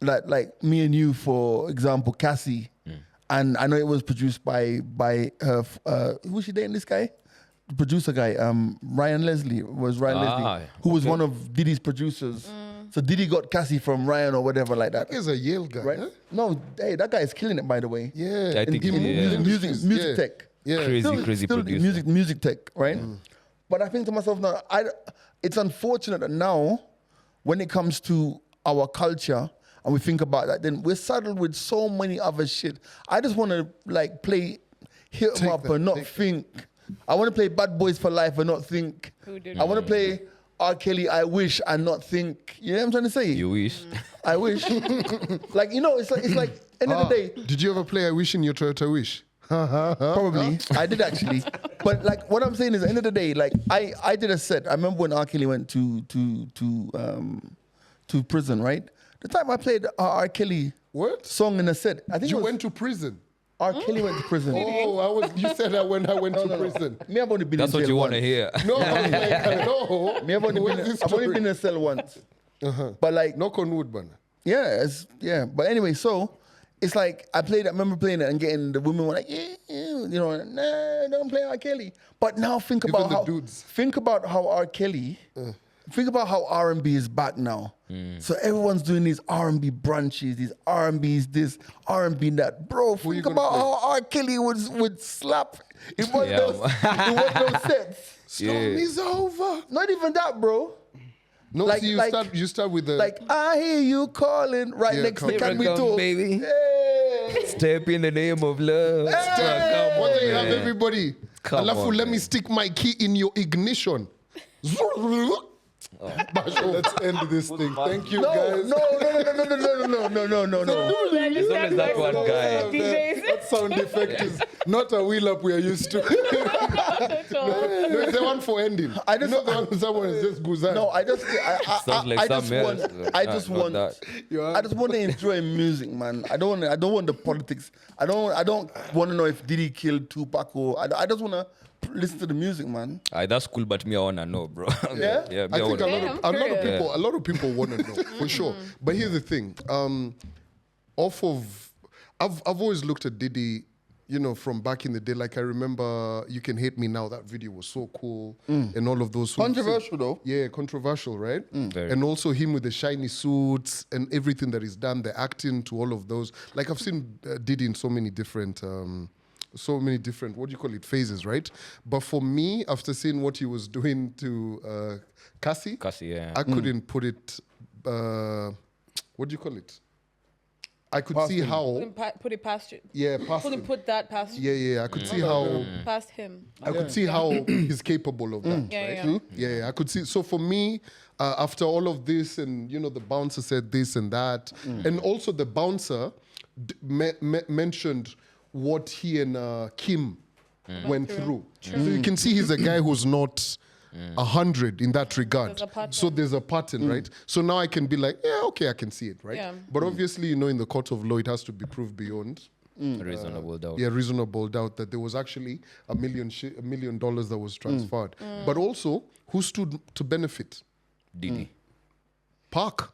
S2: like Me and You, for example, Cassie, and I know it was produced by her, who was she dating, this guy? The producer guy, Ryan Leslie, who was one of Diddy's producers. So Diddy got Cassie from Ryan or whatever like that.
S6: He's a Yale guy,
S2: Right?
S6: huh?
S2: No, hey, that guy is killing it, by the way.
S6: Yeah.
S1: I think
S2: In music tech.
S6: Yeah.
S1: crazy
S2: Still
S1: producer.
S2: music tech, right? But I think to myself now, it's unfortunate that now, when it comes to our culture and we think about that, then we're saddled with so many other shit. I just want to like play Hit 'em
S6: Take
S2: Up
S6: that,
S2: and not
S6: take
S2: think. I want to play Bad Boys for Life and not think.
S5: Who did
S2: I want to play R. Kelly, I Wish, and not think. You know what I'm trying to say?
S1: You wish.
S2: I wish. Like, it's like end of the day.
S6: Did you ever play I Wish in your Toyota Wish?
S2: Probably. I did actually. But like what I'm saying is, at the end of the day, like I did a set. I remember when R. Kelly went to prison, right? The time I played R. Kelly
S6: What?
S2: song in a set, I think
S6: You
S2: it was
S6: went to prison.
S2: R. Kelly went to prison.
S6: You said that when I went to prison.
S2: Me, I've only been
S1: That's
S2: in
S1: what
S2: jail
S1: you want to
S2: once.
S1: hear.
S6: No, I'm like, no.
S2: Me, I've only been in a cell once. But like,
S6: Knock on wood, man.
S2: yeah. But anyway, so it's like I remember playing it and getting the women were like, nah, don't play R. Kelly. But now think
S6: Even
S2: about
S6: the
S2: how
S6: dudes.
S2: think about how R. Kelly. Think about how R&B is back now. So everyone's doing these R&B brunches, these R&B's this, R&B that. Bro, think
S6: gonna
S2: about
S6: play?
S2: how R. Kelly would slap. It wasn't
S1: Yeah,
S2: those sets.
S6: Storm is over.
S2: Not even that, bro.
S6: No,
S2: Like-
S6: see, you start with the
S2: Like, I hear you calling right next to Can We
S1: Come,
S2: Talk?
S1: baby.
S2: Hey.
S1: Step in the name of love.
S2: Hey.
S6: What do you have,
S1: man.
S6: everybody?
S1: Come
S6: Alafu,
S1: on,
S6: let me
S1: man.
S6: stick my key in your ignition.
S3: Let's end this thing. Thank you,
S2: No,
S3: guys.
S2: no.
S1: It's always that one guy.
S5: DJs.
S3: That sound effect is not a wheel up we are used to.
S6: No, it's the one for ending.
S2: I just-
S6: Not the one someone is just guzan.
S2: No, I just
S1: Sounds like
S2: I just
S1: something
S2: want
S1: else.
S2: I
S1: Nah,
S2: just
S1: not
S2: want
S1: that.
S2: I just want to enjoy music, man. I don't want the politics. I don't want to know if Diddy killed Tupac or I just want to listen to the music, man.
S1: Aye, that's cool, but me, I wanna know, bro.
S2: Yeah?
S1: yeah. Me,
S6: I think
S1: wanna
S6: a
S1: know.
S6: lot of people want to know for sure. But here's the thing: I've always looked at Diddy, from back in the day. Like I remember, "You Can Hate Me Now." That video was so cool, and all of those.
S2: Controversial though.
S6: Yeah, controversial, right?
S1: Very.
S6: And also him with the shiny suits and everything that he's done, the acting to all of those. Like I've seen Diddy in so many different, what do you call it, phases, right? But for me, after seeing what he was doing to Cassie,
S1: Yeah.
S6: I couldn't put it, what do you call it? I could see
S2: him.
S6: how,
S5: Put it past you.
S6: yeah, past
S5: Couldn't
S6: him.
S5: put that past you.
S6: Yeah, I could see how,
S5: Past him.
S6: I could see how he's capable of that.
S5: Yeah,
S6: right?
S5: yeah.
S6: Yeah, I could see. So for me, after all of this, and the bouncer said this and that, and also the bouncer mentioned what he and Kim went through. So you can see he's a guy who's not 100 in that regard.
S5: There's a pattern.
S6: So there's a pattern, right? So now I can be like, yeah, okay, I can see it, right?
S5: Yeah.
S6: But obviously, in the court of law, it has to be proved beyond.
S1: Reasonable doubt.
S6: Yeah, reasonable doubt that there was actually $1 million that was transferred. But also, who stood to benefit?
S1: Diddy.
S6: Park.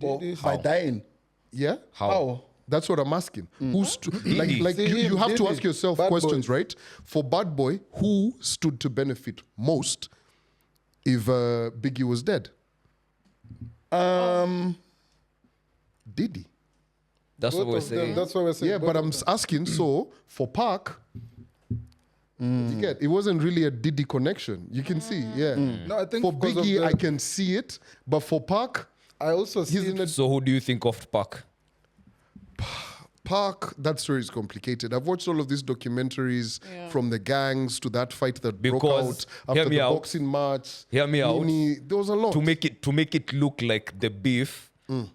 S2: Or by dying.
S6: Yeah?
S2: How?
S6: That's what I'm asking. Who like
S3: See
S6: you
S3: him,
S6: have to
S3: Diddy.
S6: ask yourself
S3: Bad
S6: questions,
S3: Boy.
S6: right? For Bad Boy, who stood to benefit most if Biggie was dead? Diddy.
S1: That's what
S3: Both
S1: we're
S3: of them,
S1: saying.
S3: that's what we're saying.
S6: Yeah,
S3: both
S6: but
S3: of
S6: I'm
S3: them.
S6: asking, so for Park, you get, it wasn't really a Diddy connection. You can see, yeah.
S3: No, I think
S6: For
S3: because of
S6: Biggie,
S3: the-
S6: I can see it, but for Park,
S3: I also
S6: he's
S3: see
S6: in a
S1: So who do you think of Park?
S6: Park, that story is complicated. I've watched all of these documentaries
S5: Yeah.
S6: from the gangs to that fight that broke
S1: Because,
S6: out
S1: hear
S6: after
S1: me
S6: the
S1: out.
S6: boxing match.
S1: Hear me out.
S6: There was a lot.
S1: To make it look like the beef,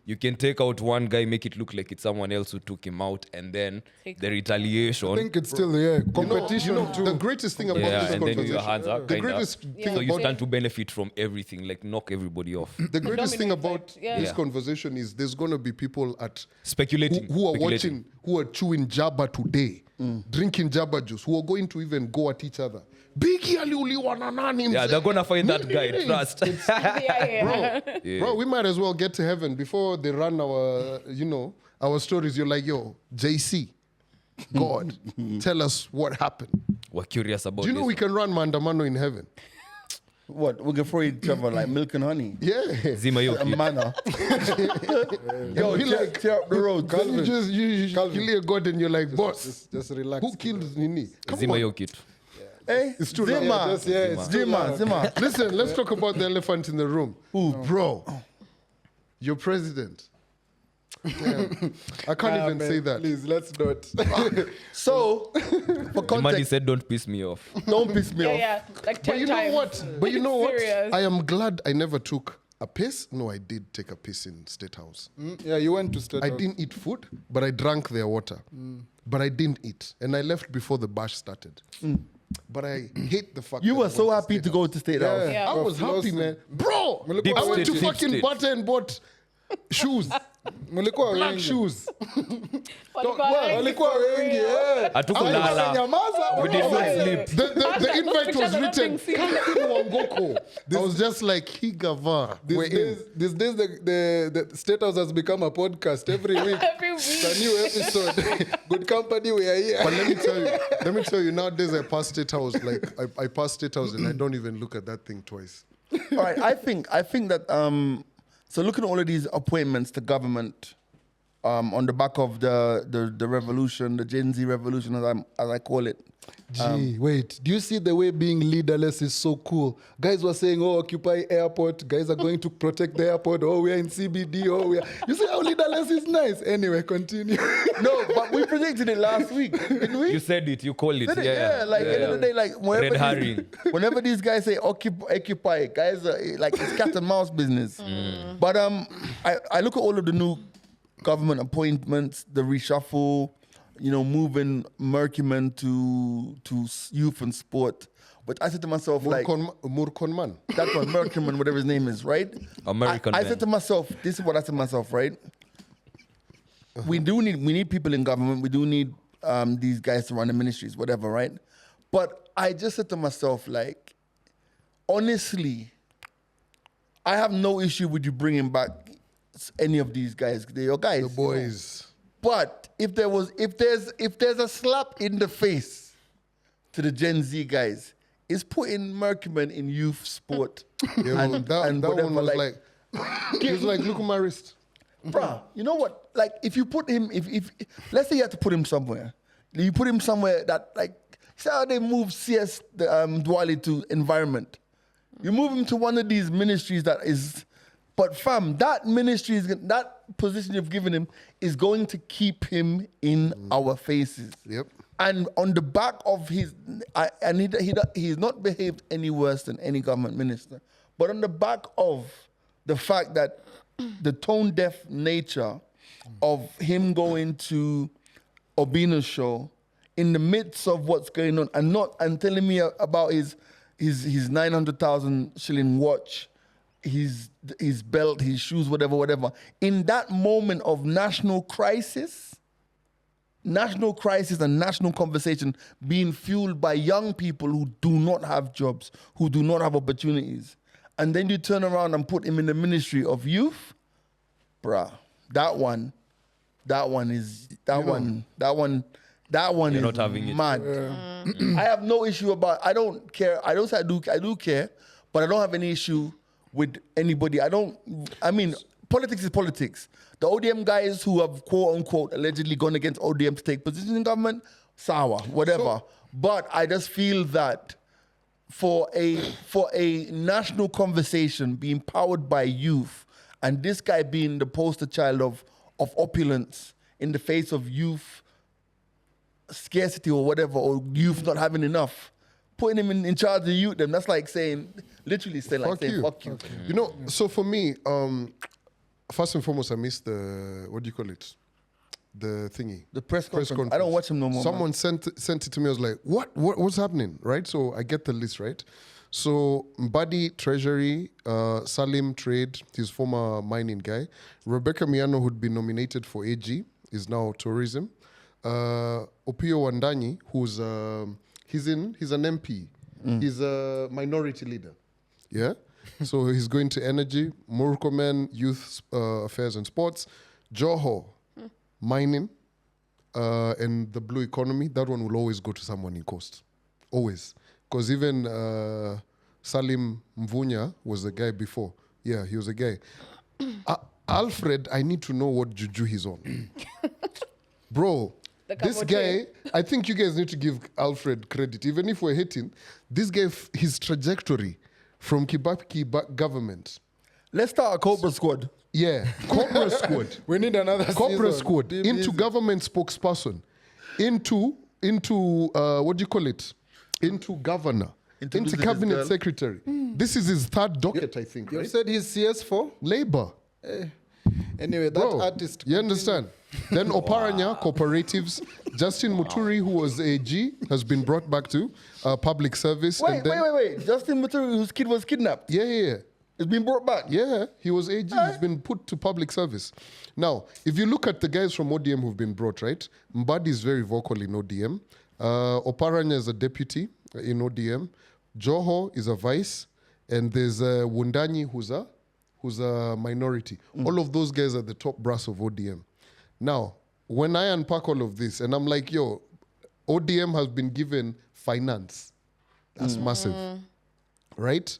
S1: you can take out one guy, make it look like it's someone else who took him out, and then
S5: Take
S1: the
S3: I
S1: retaliation.
S3: think it's still competition too.
S6: The greatest thing about
S1: Yeah,
S6: this
S1: and then
S6: conversation,
S1: your hands up.
S6: the
S1: kinda.
S6: greatest thing
S1: So you
S6: about
S1: stand to benefit from everything, like knock everybody off.
S6: the greatest thing
S5: Dominate,
S6: about
S5: like, yeah.
S6: this
S1: Yeah.
S6: conversation is there's going to be people
S1: Speculating.
S6: who are
S1: speculating.
S6: watching, who are chewing jabba today, drinking jabba juice, who are going to even go at each other. Biggie aliuliwa na nani
S1: Yeah, they're
S6: mzee?
S1: gonna find that guy.
S6: Meaning,
S1: Trust.
S5: Yeah.
S6: Bro, we might as well get to heaven before they run our stories. You're like, yo, JC, God, tell us what happened.
S1: We're curious about
S6: Do you know
S1: this.
S6: we can run mandamano in heaven?
S2: What? We can throw each other like milk and honey.
S6: Yeah.
S1: Zima yo
S2: A
S1: kid.
S2: manner. Yo,
S6: Be
S2: tear,
S6: like,
S2: tear up the road.
S6: Then you
S3: Calvin.
S6: kill your God and you're like, boss,
S3: Just relax.
S6: who killed Nini? Come
S1: Zima
S6: on.
S1: yo kid.
S2: Hey,
S6: It's too
S2: Zima.
S6: loud.
S3: it's too loud.
S2: Zima.
S6: Listen, let's talk about the elephant in the room. Ooh, bro, your president. Damn. I can't even
S3: man,
S6: say that.
S3: Please, let's not.
S2: So, for
S1: The man he
S2: context,
S1: said, "Don't piss me off."
S2: don't piss me
S5: Yeah,
S2: off.
S5: yeah. Like 10
S6: But you know
S5: times.
S6: what? But you know what?
S5: Serious.
S6: I am glad I never took a piss. No, I did take a piss in State House.
S3: Yeah, you went to State
S6: I
S3: House.
S6: didn't eat food, but I drank their water. But I didn't eat. And I left before the bash started. But I hate the fact
S2: You
S6: that
S2: were
S6: I
S2: so
S6: went
S2: happy to
S6: State
S2: go to State House.
S3: Yeah.
S5: Yeah.
S6: I was happy,
S3: Flossing.
S6: man. Bro,
S3: Look
S1: Deep
S6: I went to
S1: state, deep
S6: fucking
S1: state.
S6: Butter and bought shoes.
S3: Mulikuwa
S6: Black
S3: wengi.
S6: shoes.
S3: Walikuwa wengi, eh.
S1: Hatukulala.
S3: Nyamaza,
S1: We did not
S3: walikuwa
S1: sleep.
S6: The invite
S5: pictures
S6: was
S5: are not
S6: written,
S5: being seen.
S6: Captain Wangoko. I was just like, Higava. We're in.
S3: These days, the State House has become a podcast every week.
S5: Every
S3: It's a
S5: week.
S3: new episode. Good company, we are here.
S6: But let me tell you, nowadays I pass State House, like I pass State House and I don't even look at that thing twice.
S2: All right, I think that so looking at all of these appointments to government on the back of the revolution, the Gen Z revolution, as I call it.
S3: Gee, wait. Do you see the way being leaderless is so cool? Guys were saying, oh, occupy airport. Guys are going to protect the airport. Oh, we are in CBD. Oh, we are. You see how leaderless is nice? Anyway, continue.
S2: No, but we predicted it last week, didn't we?
S1: You said it. You called it.
S2: Did it?
S1: Yeah.
S2: Like end of the day, like
S1: Red herring.
S2: whenever these guys say occupy, guys are like it's cat and mouse business. But I look at all of the new government appointments, the reshuffle, moving Mercuman to youth and sport. But I said to myself, like
S6: Murkonman.
S2: that one, Mercuman, whatever his name is, right?
S1: American
S2: I
S1: man.
S2: said to myself, this is what I said to myself, right? We need people in government. We do need these guys to run the ministries, whatever, right? But I just said to myself, like, honestly, I have no issue with you bringing back any of these guys. They're your guys.
S6: The boys.
S2: But if there's a slap in the face to the Gen Z guys, it's putting Mercuman in youth sport.
S6: Yeah,
S2: and
S6: that
S2: whatever,
S6: one was like, he was like, look at my wrist.
S2: Bruh, you know what? Like, if you put him, if let's say you have to put him somewhere, you put him somewhere that, like, see how they move CS Dwali to environment. You move him to one of these ministries that is, but fam, that ministry is that position you've given him is going to keep him in our faces.
S6: Yep.
S2: And on the back of he's not behaved any worse than any government minister, but on the back of the fact that the tone deaf nature of him going to Obina's show in the midst of what's going on and telling me about his 900,000 shilling watch, his belt, his shoes, whatever. In that moment of national crisis and national conversation being fueled by young people who do not have jobs, who do not have opportunities. And then you turn around and put him in the ministry of youth, bruh, that one is
S1: You're not having it.
S2: mad. I have no issue about. I don't care. I do care, but I don't have any issue with anybody. I mean, politics is politics. The ODM guys who have quote unquote allegedly gone against ODM to take positions in government, sour, whatever. But I just feel that for a national conversation being powered by youth, and this guy being the poster child of opulence in the face of youth scarcity or whatever, or youth not having enough, putting him in charge of youth, then that's like saying, literally saying, like, saying, fuck you.
S6: You know, so for me, first and foremost, I missed the, what do you call it? The thingy.
S2: The press conference. I don't watch him no more.
S6: Someone sent it to me. I was like, what's happening, right? So I get the list, right? So Mbadi, Treasury, Salim, Trade, his former mining guy. Rebecca Miano, who'd been nominated for AG, is now tourism. Opio Wandanyi, who's he's an MP. He's a minority leader. Yeah. So he's going to energy. Murkomen, youth affairs and sports. Joho, mining, and the blue economy. That one will always go to someone in coast. Always. Because even Salim Mvunya was the guy before. Yeah, he was a guy. Alfred, I need to know what juju he's on. Bro, this guy, I think you guys need to give Alfred credit. Even if we're hating, this guy, his trajectory from Kibaki government.
S2: Let's start a Cobra squad.
S6: Yeah, Cobra squad.
S3: We need another
S6: Cobra
S3: season.
S6: squad into government spokesperson, into what do you call it? Into governor, into cabinet
S2: girl.
S6: secretary. This is his third docket, I think.
S3: You
S6: Right?
S3: said he's CS4?
S6: Labor.
S3: Anyway, that
S6: Bro,
S3: artist.
S6: you understand? Then Oparanya, cooperatives. Justin Muturi, who was AG, has been brought back to public service.
S2: Wait. Justin Muturi, whose kid was kidnapped.
S6: Yeah.
S2: It's been brought back.
S6: Yeah, he was AG. He's been put to public service. Now, if you look at the guys from ODM who've been brought, right? Mbadi is very vocal in ODM. Oparanya is a deputy in ODM. Joho is a vice. And there's Wundanyi who's a minority. All of those guys are the top brass of ODM. Now, when I unpack all of this, and I'm like, yo, ODM has been given finance. That's massive, right?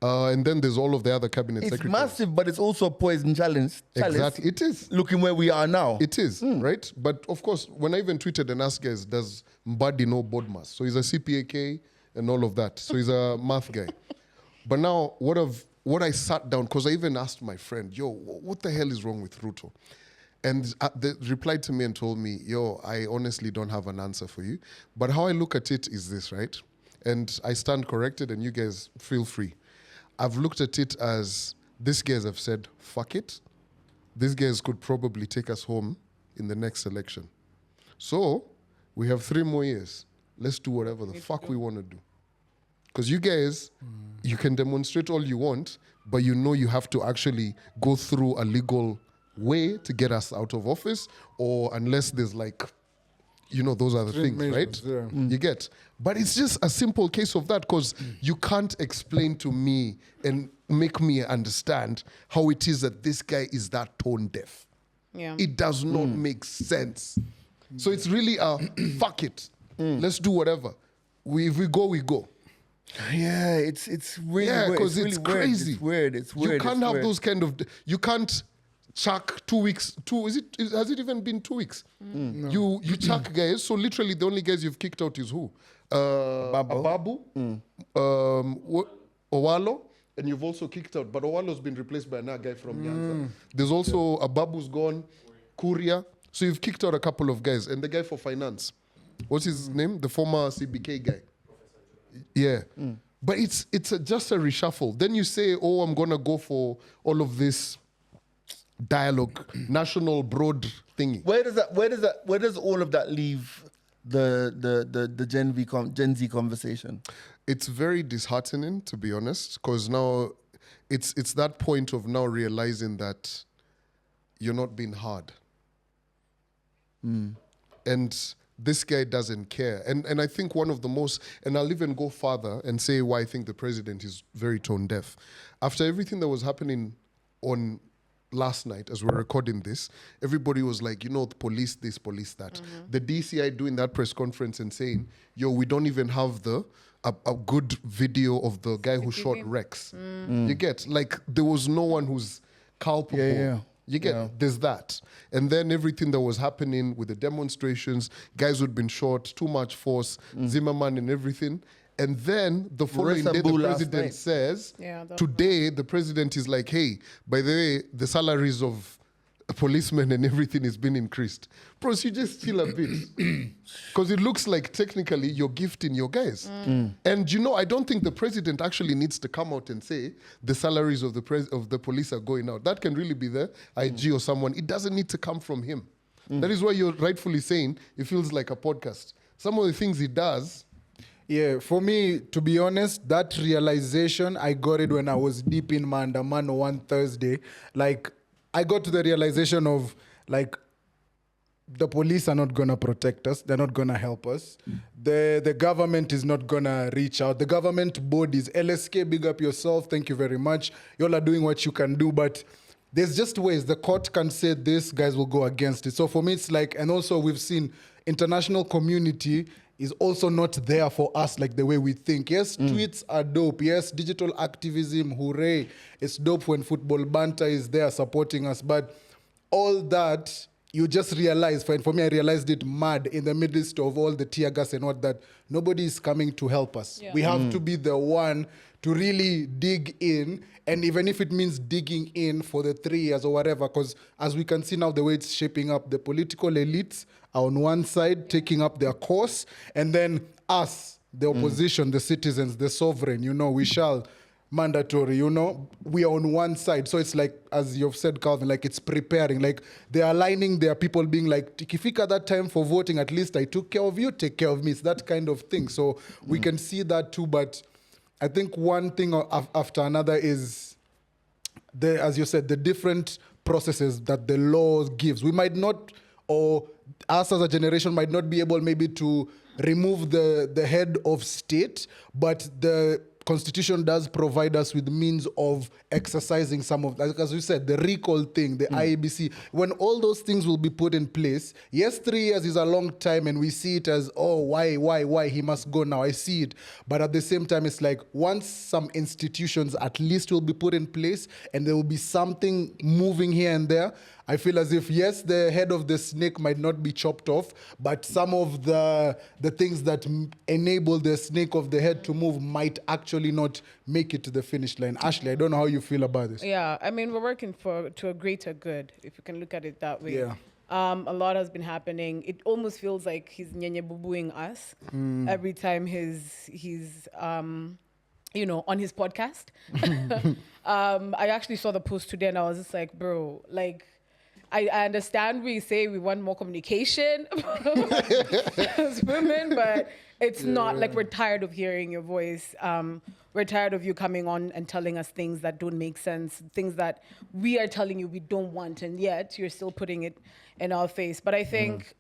S6: And then there's all of the other cabinet
S2: It's
S6: secretaries.
S2: massive, but it's also a poison challenge.
S6: Exactly, it is.
S2: Looking where we are now.
S6: It is, right? But of course, when I even tweeted and asked guys, does Mbadi know board maths? So he's a CPAK and all of that. So he's a math guy. But now, what I sat down, because I even asked my friend, yo, what the hell is wrong with Ruto? And they replied to me and told me, yo, I honestly don't have an answer for you. But how I look at it is this, right? And I stand corrected, and you guys feel free. I've looked at it as these guys have said, fuck it. These guys could probably take us home in the next election. So we have 3 more years. Let's do whatever the fuck we want to do. Because you guys, you can demonstrate all you want, but you know you have to actually go through a legal way to get us out of office, or unless there's like, you know, those are the things, right?
S3: Yeah.
S6: You get. But it's just a simple case of that, because you can't explain to me and make me understand how it is that this guy is that tone deaf.
S5: Yeah.
S6: It does not make sense. So it's really a fuck it. Let's do whatever. If we go, we go.
S2: Yeah, it's really weird.
S6: because
S2: really
S6: it's
S2: weird.
S6: crazy.
S2: It's weird. It's weird.
S6: You can't
S2: It's
S6: have
S2: weird.
S6: those kind of. You can't chuck 2 weeks. Has it even been 2 weeks? You chuck guys. So literally, the only guys you've kicked out is who? Ababu, Owalo, and you've also kicked out. But Owalo's been replaced by another guy from Nyanza. There's also Ababu's gone, Kuria. So you've kicked out a couple of guys, and the guy for finance, what's his name? The former CBK guy. Yeah. But it's just a reshuffle. Then you say, oh, I'm going to go for all of this dialogue, national broad thingy.
S2: Where does all of that leave the Gen Z conversation?
S6: It's very disheartening, to be honest, because now it's that point of now realizing that you're not being hard. And this guy doesn't care. And I think one of the most, and I'll even go further and say why I think the president is very tone deaf. After everything that was happening on last night, as we're recording this, everybody was like, you know, the police this, police that. The DCI doing that press conference and saying, yo, we don't even have a good video of the guy who shot Rex. You get, like, there was no one who's culpable.
S2: Yeah.
S6: You get, there's that. And then everything that was happening with the demonstrations, guys who'd been shot, too much force, Zimmerman and everything. And then the following day, the
S2: Sambu last
S6: president
S2: night.
S6: says,
S5: Yeah, that's
S6: today, the president is like, hey, by the way, the salaries of policemen and everything is being increased. Bros, you just chill a bit. Because it looks like technically you're gifting your guys. And you know, I don't think the president actually needs to come out and say the salaries of the police are going out. That can really be the IG or someone. It doesn't need to come from him. That is why you're rightfully saying it feels like a podcast. Some of the things he does.
S3: Yeah, for me, to be honest, that realization, I got it when I was deep in Mandamano one Thursday. Like, I got to the realization of, like, the police are not going to protect us. They're not going to help us. The government is not going to reach out. The government bodies, LSK, big up yourself. Thank you very much. You all are doing what you can do, but there's just ways. The court can say this, guys will go against it. So for me, it's like, and also we've seen international community is also not there for us like the way we think. Yes, tweets are dope. Yes, digital activism, hooray. It's dope when football banter is there supporting us. But all that, you just realize, for me, I realized it mad in the midst of all the tear gas and what that, nobody is coming to help us.
S5: Yeah.
S3: We have to be the one to really dig in, and even if it means digging in for the 3 years or whatever, because as we can see now, the way it's shaping up, the political elites are on one side taking up their course, and then us, the opposition, the citizens, the sovereign, you know, we shall mandatory, you know, we are on one side. So it's like, as you've said, Calvin, like it's preparing, like they're aligning their people being like, Tikifika, that time for voting, at least I took care of you, take care of me. It's that kind of thing. So we can see that too, but I think one thing after another is as you said, the different processes that the law gives. We might not, or us as a generation might not be able maybe to remove the head of state, but the Constitution does provide us with means of exercising some of, like, as we said, the recall thing, the IEBC. When all those things will be put in place, yes, 3 years is a long time, and we see it as, oh, why he must go now. I see it, but at the same time, it's like once some institutions at least will be put in place, and there will be something moving here and there. I feel as if, yes, the head of the snake might not be chopped off, but some of the things that enable the snake of the head to move might actually not make it to the finish line. Ashley, I don't know how you feel about this.
S5: Yeah, I mean, we're working to a greater good, if you can look at it that way.
S3: Yeah.
S5: A lot has been happening. It almost feels like he's nyenye bubuing us every time he's on his podcast. I actually saw the post today, and I was just like, bro, like, I understand we say we want more communication as women, but it's not like we're tired of hearing your voice. We're tired of you coming on and telling us things that don't make sense, things that we are telling you we don't want, and yet you're still putting it in our face. But I think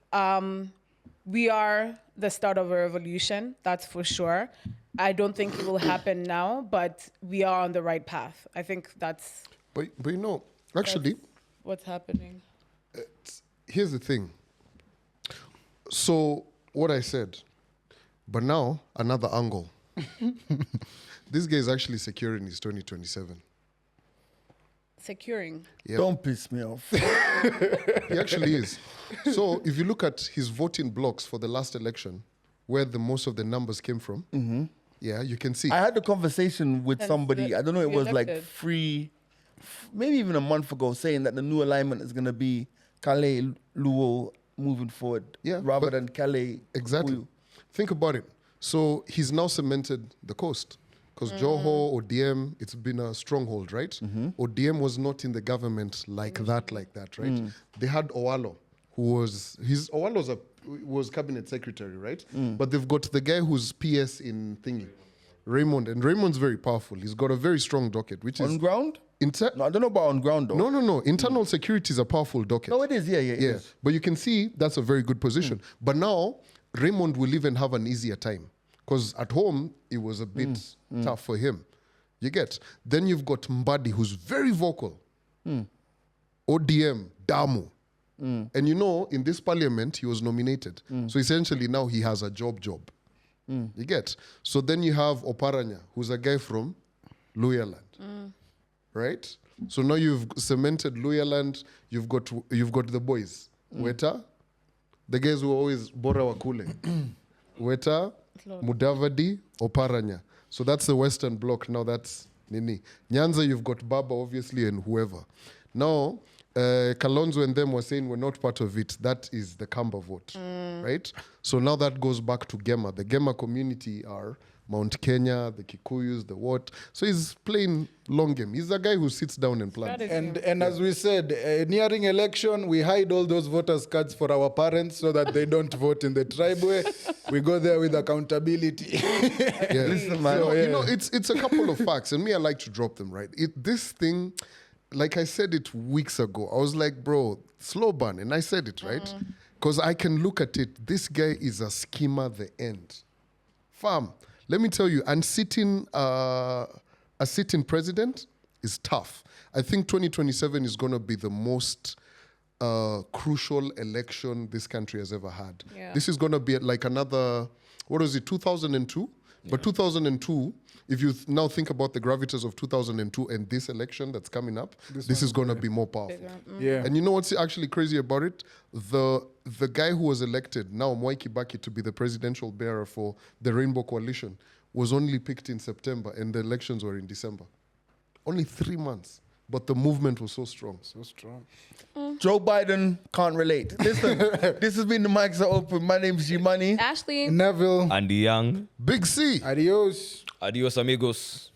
S5: we are the start of a revolution, that's for sure. I don't think it will happen now, but we are on the right path. I think that's...
S6: But actually...
S5: what's happening.
S6: Here's the thing. So what I said, but now another angle. This guy is actually securing his 2027.
S5: Securing.
S6: Yep.
S2: Don't piss me off.
S6: He actually is. So if you look at his voting blocks for the last election, where the most of the numbers came from, yeah, you can see.
S2: I had a conversation with somebody, I don't know, it was like maybe even a month ago, saying that the new alignment is going to be Calais Luo moving forward, rather than Calais.
S6: Exactly.
S2: Kuyu.
S6: Think about it. So he's now cemented the coast. Because Joho, ODM, it's been a stronghold, right? ODM was not in the government like that, right? They had Owalo, Owalo was cabinet secretary, right? But they've got the guy who's PS in thingy, Raymond, and Raymond's very powerful. He's got a very strong docket, which is...
S2: On ground?
S6: No,
S2: I don't know about on ground, though.
S6: No. Internal security is a powerful docket.
S2: No, it is, yeah. It is.
S6: But you can see that's a very good position. But now, Raymond will even have an easier time. Because at home, it was a bit tough for him. You get? Then you've got Mbadi, who's very vocal. ODM, Damu. And in this parliament, he was nominated. So essentially now he has a job. You get? So then you have Oparanya, who's a guy from Luyaland. Right? So now you've cemented Luyaland, you've got the boys. Weta, the guys who always Bora Wakule. Weta, Mudavadi, Oparanya. So that's the Western Bloc. Now that's Nini. Nyanza, you've got Baba, obviously, and whoever. Now, Kalonzo and them were saying we're not part of it. That is the Kamba vote, right? So now that goes back to Gema. The Gema community are Mount Kenya, the Kikuyus, the what. So he's playing long game. He's a guy who sits down and plans.
S3: And as we said, nearing election, we hide all those voters' cards for our parents so that they don't vote in the tribe way. We go there with accountability.
S6: Yeah.
S2: Listen, man.
S6: It's a couple of facts, and me, I like to drop them, right? This thing, like I said it weeks ago, I was like, bro, slow burn, and I said it, right? Because I can look at it. This guy is a schemer, the end. Fam, let me tell you, and a sitting president is tough. I think 2027 is going to be the most crucial election this country has ever had.
S5: Yeah.
S6: This is going to be like another, 2002? Yeah. But 2002, if you now think about the gravitas of 2002 and this election that's coming up, this is going to be more powerful.
S3: Yeah.
S6: And you know what's actually crazy about it? The guy who was elected, now Mwai Kibaki, to be the presidential bearer for the Rainbow Coalition, was only picked in September and the elections were in December. Only 3 months. But the movement was so strong.
S3: So strong.
S2: Joe Biden can't relate. Listen, this has been The Mics Are Open. My name's G-Money.
S5: Ashley.
S3: Neville.
S1: Andy Young.
S6: Big C.
S3: Adios.
S1: Adios, amigos.